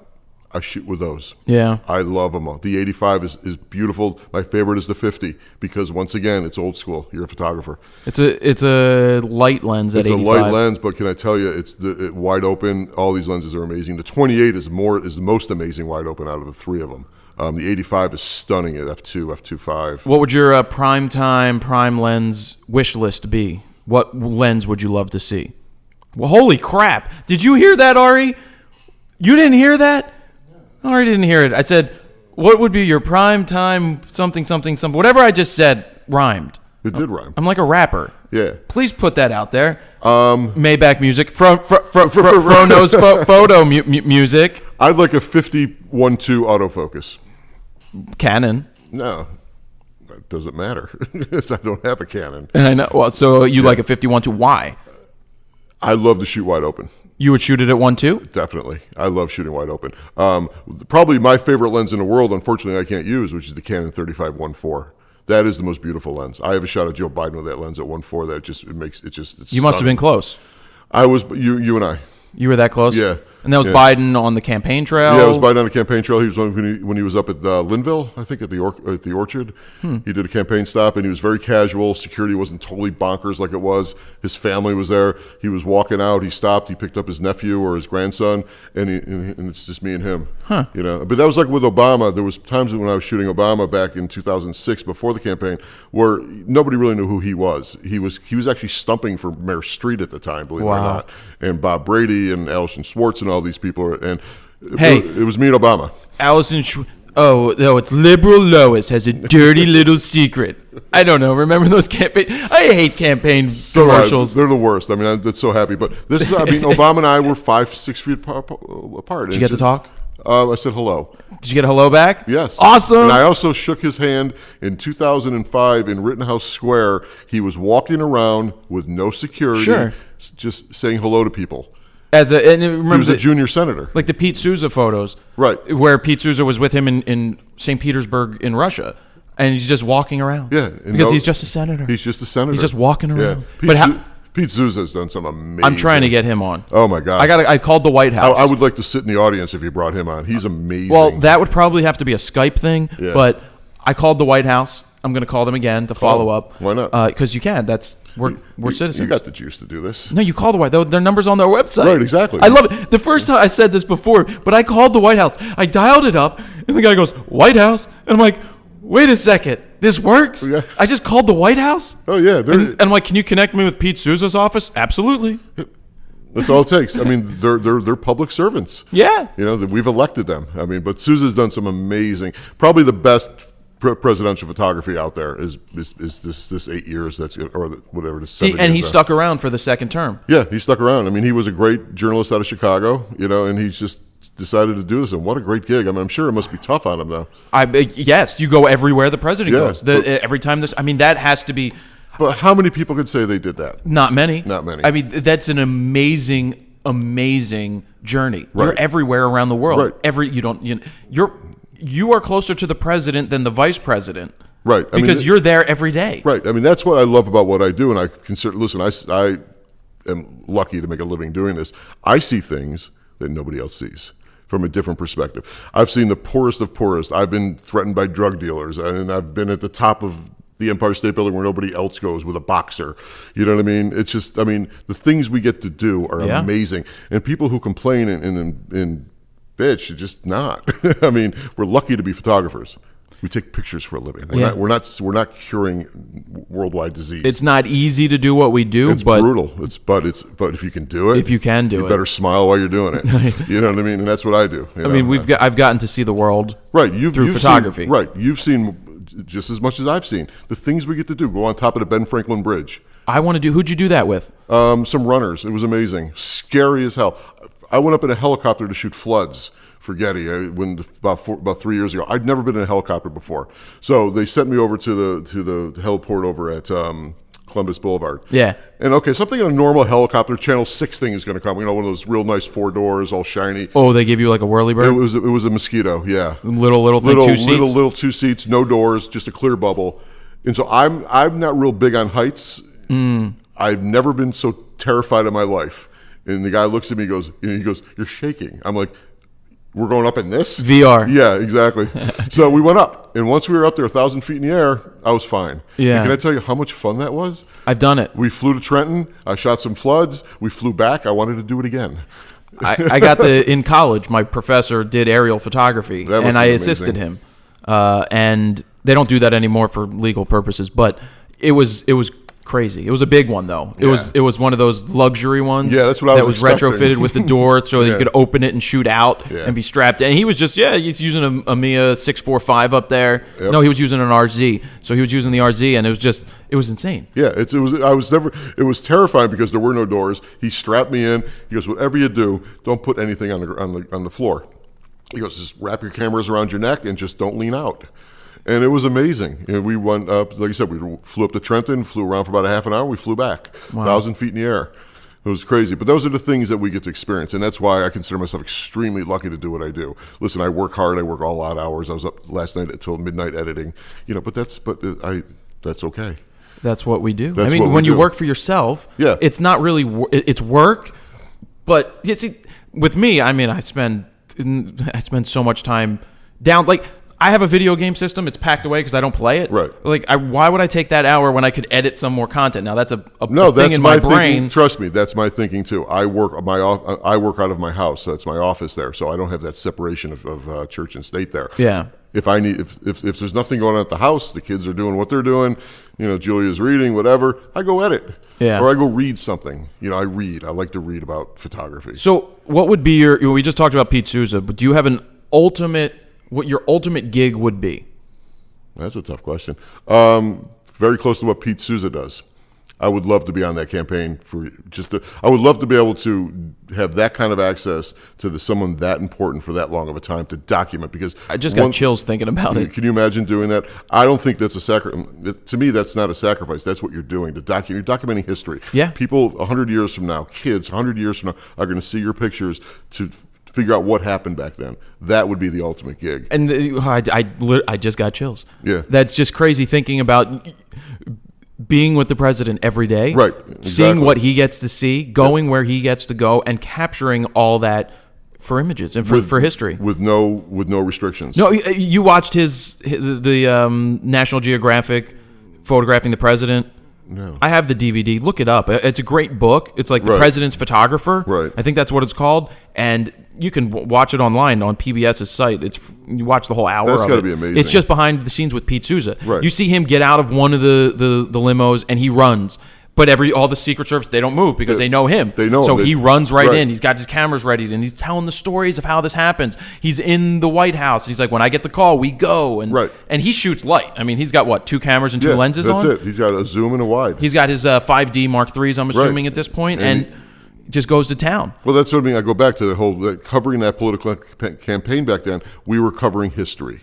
I shoot with those. Yeah. I love them all. The 85 is beautiful. My favorite is the 50 because once again, it's old school. You're a photographer. It's a light lens at 85. It's a light lens, but can I tell you, it's wide open. All these lenses are amazing. The 28 is the most amazing wide open out of the three of them. The 85 is stunning at f2, f2.5. What would your prime lens wish list be? What lens would you love to see? Well, holy crap. Did you hear that, Ari? You didn't hear that? No, I didn't hear it. I said, what would be your prime time something, whatever I just said rhymed. It did rhyme. I'm like a rapper. Yeah. Please put that out there. Maybach music. FroKnowsPhoto music. I'd like a 51.2 autofocus. Canon. No. That doesn't matter. I don't have a Canon. I know. Well, so you like a 51 to why? I love to shoot wide open. You would shoot it at 1.2? Definitely. I love shooting wide open. Probably my favorite lens in the world, unfortunately, I can't use, which is the Canon 35-1.4. That is the most beautiful lens. I have a shot of Joe Biden with that lens at 1.4. That it's you must have been close. I was, you and I. You were that close? Yeah. And that was Biden on the campaign trail? Yeah, it was Biden on the campaign trail. He was when he was up at Linville, I think, at the Orchard. He did a campaign stop, and he was very casual. Security wasn't totally bonkers like it was. His family was there. He was walking out. He stopped. He picked up his nephew or his grandson, and it's just me and him. Huh. You know, but that was like with Obama. There was times when I was shooting Obama back in 2006 before the campaign where nobody really knew who he was. He was actually stumping for Mayor Street at the time, believe it or not. And Bob Brady and Allison Schwartz and all these people. And it was me and Obama. Allison it's liberal Lois has a dirty little secret. I don't know. Remember those campaign? I hate campaign commercials. They're the worst. I mean, I'm so happy. But this is, Obama and I were 5-6 feet apart. Did you get to talk? I said hello. Did you get a hello back? Yes. Awesome. And I also shook his hand in 2005 in Rittenhouse Square. He was walking around with no security, just saying hello to people. He was a junior senator. Like the Pete Souza photos. Right. Where Pete Souza was with him in St. Petersburg in Russia. And he's just walking around. Yeah. Because he's just a senator. He's just a senator. He's just walking around. Yeah. Pete Souza's done some amazing. I'm trying to get him on. Oh my God! I called the White House. I would like to sit in the audience if you brought him on. He's amazing. Well, that would probably have to be a Skype thing. Yeah. But I called the White House. I'm going to call them again to follow up. Why not? Because you can. We're citizens. You got the juice to do this. No, you call the White House. Their number's on their website. Right, exactly. I love it. The first time I said this before, but I called the White House. I dialed it up, and the guy goes, "White House," and I'm like, "Wait a second. This works? Yeah. I just called the White House?" Oh, yeah. And I'm like, "Can you connect me with Pete Souza's office?" Absolutely. That's all it takes. I mean, they're public servants. Yeah. You know, we've elected them. I mean, but Souza's done some amazing, probably the best presidential photography out there is this 8 years or whatever it is. 7 years. And he stuck around for the second term. Yeah, he stuck around. I mean, he was a great journalist out of Chicago, you know, and he's just decided to do this, and what a great gig. I mean, I'm sure it must be tough on him, though. Yes, you go everywhere the president goes. Every time that has to be. But how many people could say they did that? Not many. Not many. I mean, that's an amazing journey. Right. You're everywhere around the world. Right. You are closer to the president than the vice president. Right. Because you're there every day. Right. I mean, that's what I love about what I do, and I consider. Listen, I am lucky to make a living doing this. I see things that nobody else sees from a different perspective. I've seen the poorest of poorest. I've been threatened by drug dealers, and I've been at the top of the Empire State Building where nobody else goes with a boxer. You know what I mean? It's just, I mean, the things we get to do are amazing. And people who complain and bitch, are just not. I mean, we're lucky to be photographers. We take pictures for a living. We're not curing worldwide disease. It's not easy to do what we do. It's brutal. But if you can do it, you better smile while you're doing it. You know what I mean? And that's what I do. I've gotten to see the world through photography. You've seen just as much as I've seen. The things we get to do. Go on top of the Ben Franklin Bridge. I want to do. Who'd you do that with? Some runners. It was amazing. Scary as hell. I went up in a helicopter to shoot floods for Getty about 3 years ago. I'd never been in a helicopter before, so they sent me over to the heliport over at Columbus Boulevard. Yeah. And something in a normal helicopter, Channel 6 thing is going to come. You know, one of those real nice 4 doors, all shiny. Oh, they give you like a whirly bird? It was a Mosquito, yeah. Little thing, 2 seats? Little 2 seats, no doors, just a clear bubble. And so I'm not real big on heights. I've never been so terrified in my life. And the guy looks at me, he goes, "You're shaking." I'm like, "We're going up in this?" VR. Yeah, exactly. So we went up. And once we were up there 1,000 feet in the air, I was fine. Yeah. And can I tell you how much fun that was? I've done it. We flew to Trenton. I shot some floods. We flew back. I wanted to do it again. I got in college, my professor did aerial photography, and I assisted him. And they don't do that anymore for legal purposes, but it was crazy. It was a big one though. It Yeah. was one of those luxury ones. Yeah, that's what I was expecting. retrofitted with the door so that you Yeah. could open it and shoot out Yeah. and be strapped. And he was just he's using a Mia 645 up there. Yep. No, he was using an RZ. So he was using the RZ, and it was insane. Yeah, it was terrifying because there were no doors. He strapped me in. He goes, whatever you do, don't put anything on the floor. He goes, just wrap your cameras around your neck and just don't lean out. And it was amazing. And we went up, like I said, we flew up to Trenton, flew around for about a half an hour. We flew back, 1,000 feet in the air. It was crazy. But those are the things that we get to experience. And that's why I consider myself extremely lucky to do what I do. Listen, I work hard. I work all odd hours. I was up last night until midnight editing. But that's okay. That's what we do. That's I mean, what we when you do. work for yourself, Yeah. it's not really it's work, but you see, with me, I mean, I spend so much time down. Like, I have a video game system. It's packed away because I don't play it. Right. Like, why would I take that hour when I could edit some more content? Now, that's a No, thing that's in my my brain. thinking. Trust me, that's my thinking too. I work out of my house. That's my office there, so I don't have that separation of church and state there. Yeah. If there's nothing going on at the house, the kids are doing what they're doing. Julia's reading, whatever. I go edit. Yeah. Or I go read something. I read. I like to read about photography. So, what would be we just talked about Pete Souza, but do you have what your ultimate gig would be? That's a tough question. Very close to what Pete Souza does. I would love to be on that campaign I would love to be able to have that kind of access to someone that important for that long of a time to document, because I just got chills thinking about it. Can you imagine doing that? I don't think that's a sacrifice. To me, that's not a sacrifice. That's what you're doing. You're documenting history. Yeah. People 100 years from now, kids 100 years from now, are going to see your pictures to figure out what happened back then. That would be the ultimate gig. And I just got chills. Yeah. That's just crazy thinking about being with the president every day. Right. Seeing Exactly. what he gets to see, going where he gets to go, and capturing all that for images and for history. With no restrictions. No, you watched the National Geographic photographing the president. No. I have the DVD. Look it up. It's a great book. It's like The Right. President's Photographer. Right. I think that's what it's called. And you can watch it online on PBS's site. You watch the whole hour That's of gotta it. be amazing. It's just behind the scenes with Pete Souza. Right. You see him get out of one of the limos and he runs. But all the Secret Service, they don't move because they know him. They know So him. he runs right Right. in. He's got his cameras ready, and he's telling the stories of how this happens. He's in the White House. He's like, when I get the call, we go. And Right. and he shoots light. I mean, he's got, what, 2 cameras and 2 lenses that's on? it. He's got a zoom and a wide. He's got his 5D Mark IIIs, I'm assuming, at this point, And and just goes to town. Well, that's what I mean. I go back to the whole covering that political campaign back then. We were covering history,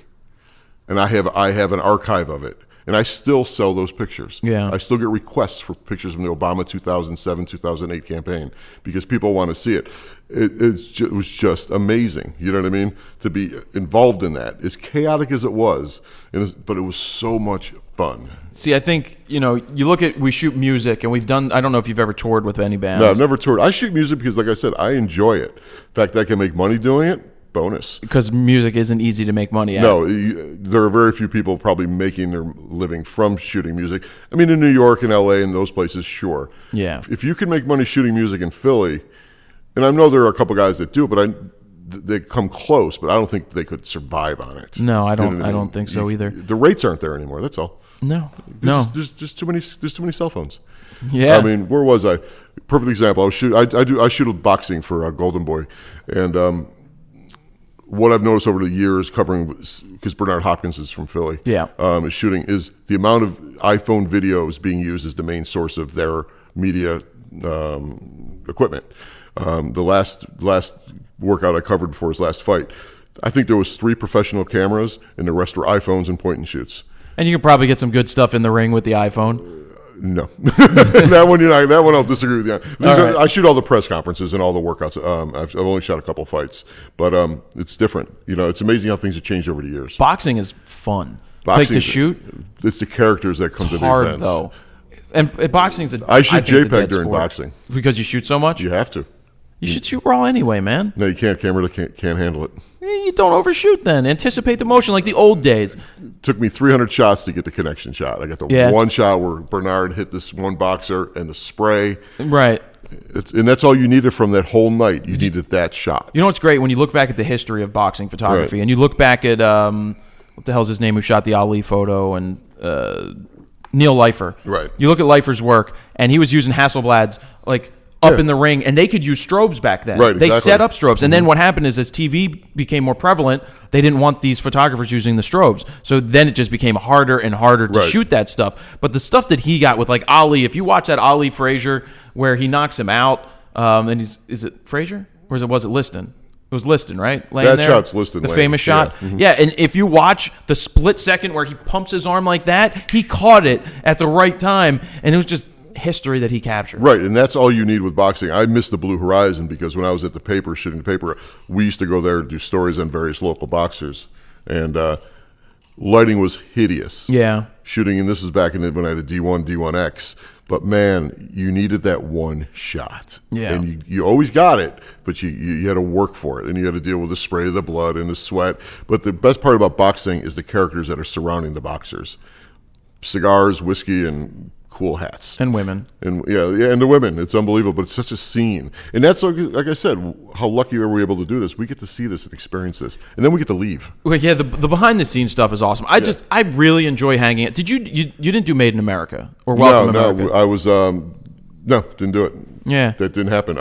and I have an archive of it, and I still sell those pictures. Yeah. I still get requests for pictures from the Obama 2007, 2008 campaign because people want to see it. It was just amazing. You know what I mean? To be involved in that, as chaotic as it was, but it was so much fun. See, I think, you look at, we shoot music, and we've done, I don't know if you've ever toured with any bands. No, I've never toured. I shoot music because, like I said, I enjoy it. In fact, I can make money doing it. Bonus. Because music isn't easy to make money at. No, there are very few people probably making their living from shooting music. I mean, in New York and LA and those places, sure. Yeah. If you can make money shooting music in Philly, and I know there are a couple guys that do, but they come close, but I don't think they could survive on it. No, I You know don't. what I don't think so either. The rates aren't there anymore. That's all. No. There's just too many cell phones. Yeah. I mean, where was I? Perfect example. I shoot boxing for Golden Boy, and what I've noticed over the years covering, because Bernard Hopkins is from Philly, is shooting, is the amount of iPhone videos being used as the main source of their media equipment. The last workout I covered before his last fight, I think there was 3 professional cameras, and the rest were iPhones and point and shoots. And you can probably get some good stuff in the ring with the iPhone. No, that one I'll disagree with you. Right. I shoot all the press conferences and all the workouts. I've only shot a couple of fights, but it's different. It's amazing how things have changed over the years. Boxing is fun. Boxing, like to shoot. It's the characters that come to the Hard events. though. And boxing's a. I shoot think it's a JPEG dead during sport. boxing. Because you shoot so much. You have to. You should shoot raw anyway, man. No, you can't. Camera can't handle it. You don't overshoot then. Anticipate the motion like the old days. Took me 300 shots to get the connection shot. I got the one shot where Bernard hit this one boxer and the spray. Right. And that's all you needed from that whole night. You needed that shot. You know what's great? When you look back at the history of boxing photography, Right. and you look back at, what the hell's his name who shot the Ali photo, and Neil Leifer. Right. You look at Leifer's work, and he was using Hasselblads like up in the ring, and they could use strobes back then. Right, They exactly. set up strobes, and then what happened is as TV became more prevalent, they didn't want these photographers using the strobes. So then it just became harder and harder to shoot that stuff. But the stuff that he got with like Ali, if you watch that Ali Frazier where he knocks him out, and is it Frazier or was it Liston? It was Liston, right? Laying That there. shot's Liston. The laying. famous shot. Yeah. Yeah, and if you watch the split second where he pumps his arm like that, he caught it at the right time, and it was just history that he captured. Right, and that's all you need with boxing. I missed the Blue Horizon because when I was at the paper, shooting the paper, we used to go there and do stories on various local boxers. And lighting was hideous. Yeah. Shooting, and this is back when I had a D1, D1X. But, man, you needed that one shot. Yeah. And you always got it, but you had to work for it. And you had to deal with the spray of the blood and the sweat. But the best part about boxing is the characters that are surrounding the boxers. Cigars, whiskey, and cool hats. And women. And and the women. It's unbelievable, but it's such a scene. And that's, like I said, how lucky are we able to do this? We get to see this and experience this. And then we get to leave. Well, yeah, the behind the scenes stuff is awesome. I really enjoy hanging it. Did you didn't do Made in America or Welcome America? No, I was, no, didn't do it. Yeah. That didn't happen.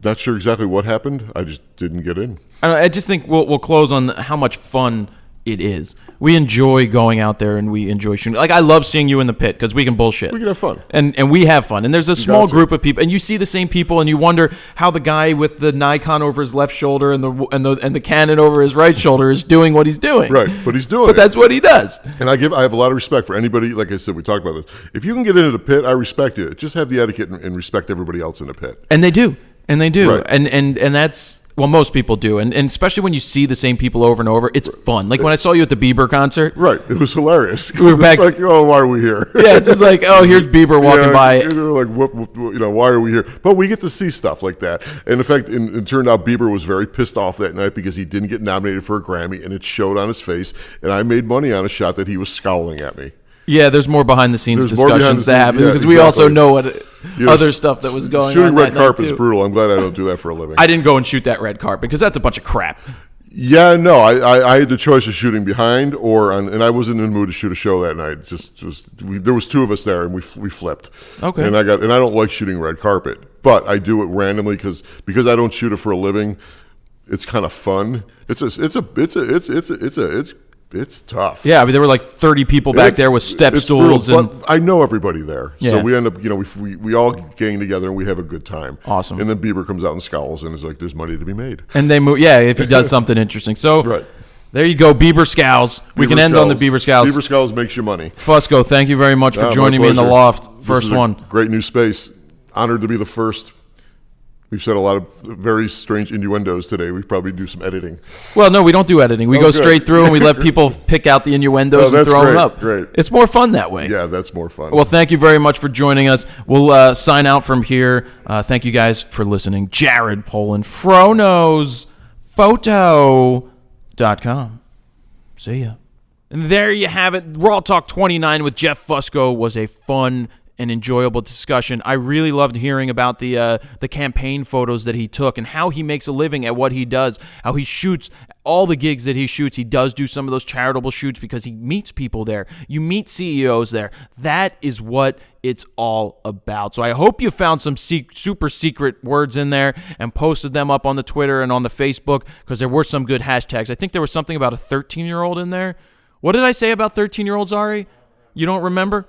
Not sure exactly what happened. I just didn't get in. I just think we'll close on how much fun it is. We enjoy going out there and we enjoy shooting. Like I love seeing you in the pit because we can bullshit. We can have fun. And we have fun. And there's a small group of people, and you see the same people, and you wonder how the guy with the Nikon over his left shoulder and the Canon over his right shoulder is doing what he's doing. Right, but he's doing it. But that's what he does. And I have a lot of respect for anybody. Like I said, we talked about this. If you can get into the pit, I respect it. Just have the etiquette and respect everybody else in the pit. And they do. Right. And that's. Well, most people do, and especially when you see the same people over and over, it's fun. Like when I saw you at the Bieber concert. Right. It was hilarious. We were back. It's like, oh, why are we here? Yeah, it's just like, oh, here's Bieber walking by. They were like, why are we here? But we get to see stuff like that. And in fact, it turned out Bieber was very pissed off that night because he didn't get nominated for a Grammy, and it showed on his face. And I made money on a shot that he was scowling at me. Yeah, there's more behind-the-scenes discussions that happen because we exactly. also know what other stuff that was going on. Shooting red that carpet's too. brutal. I'm glad I don't do that for a living. I didn't go and shoot that red carpet because that's a bunch of crap. Yeah, no, I had the choice of shooting behind and I wasn't in the mood to shoot a show that night. There was two of us there and we flipped. Okay. And I don't like shooting red carpet, but I do it randomly because I don't shoot it for a living. It's kind of fun. It's tough. Yeah, I mean there were like 30 people back there with step stools, brutal, but I know everybody there, Yeah. so we end up, we all gang together and we have a good time. Awesome. And then Bieber comes out and scowls and is like, "There's money to be made." and they move. Yeah, if he does something interesting. So Right. there you go, Bieber scowls. We can end on the Bieber scowls. Bieber scowls makes you money. Fusco, thank you very much for My joining me in the pleasure. loft. This First is a one. Great new space. Honored to be the first. We've said a lot of very strange innuendos today. We probably do some editing. Well, no, we don't do editing. We go good. straight through and we let people pick out the innuendos and that's throw them great, up. great. It's more fun that way. Yeah, that's more fun. Well, thank you very much for joining us. We'll sign out from here. Thank you guys for listening. Jared Polin, FroKnowsPhoto.com. See ya. And there you have it. Raw Talk 29 with Jeff Fusco was a fun and enjoyable discussion. I really loved hearing about the campaign photos that he took and how he makes a living at what he does, how he shoots all the gigs that he shoots. He does do some of those charitable shoots because he meets people there. You meet CEOs there. That is what it's all about. So I hope you found some super secret words in there and posted them up on the Twitter and on the Facebook because there were some good hashtags. I think there was something about a 13-year-old in there. What did I say about 13-year-olds, Ari? You don't remember?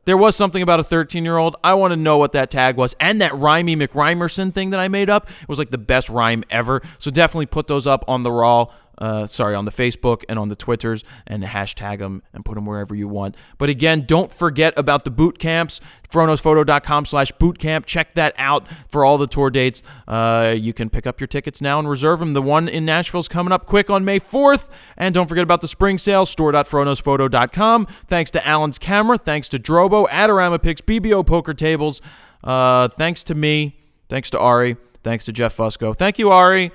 There was something about a 13-year-old. I want to know what that tag was. And that Rhymey McRhymerson thing that I made up was like the best rhyme ever. So definitely put those up on the on the Facebook and on the Twitters and hashtag them and put them wherever you want. But again, don't forget about the boot camps, FroKnowsPhoto.com/bootcamp. Check that out for all the tour dates. You can pick up your tickets now and reserve them. The one in Nashville's coming up quick on May 4th. And don't forget about the spring sale, store.FroKnowsPhoto.com. Thanks to Alan's Camera. Thanks to Drobo, Adorama Picks, BBO Poker Tables. Thanks to me. Thanks to Ari. Thanks to Jeff Fusco. Thank you, Ari.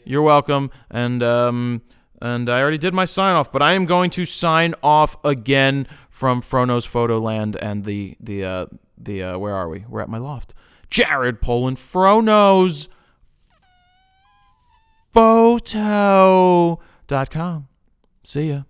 You're welcome. And I already did my sign off, but I am going to sign off again from Frono's Photoland and the where are we? We're at my loft. Jared Polin, Frono's Photo.com. See ya.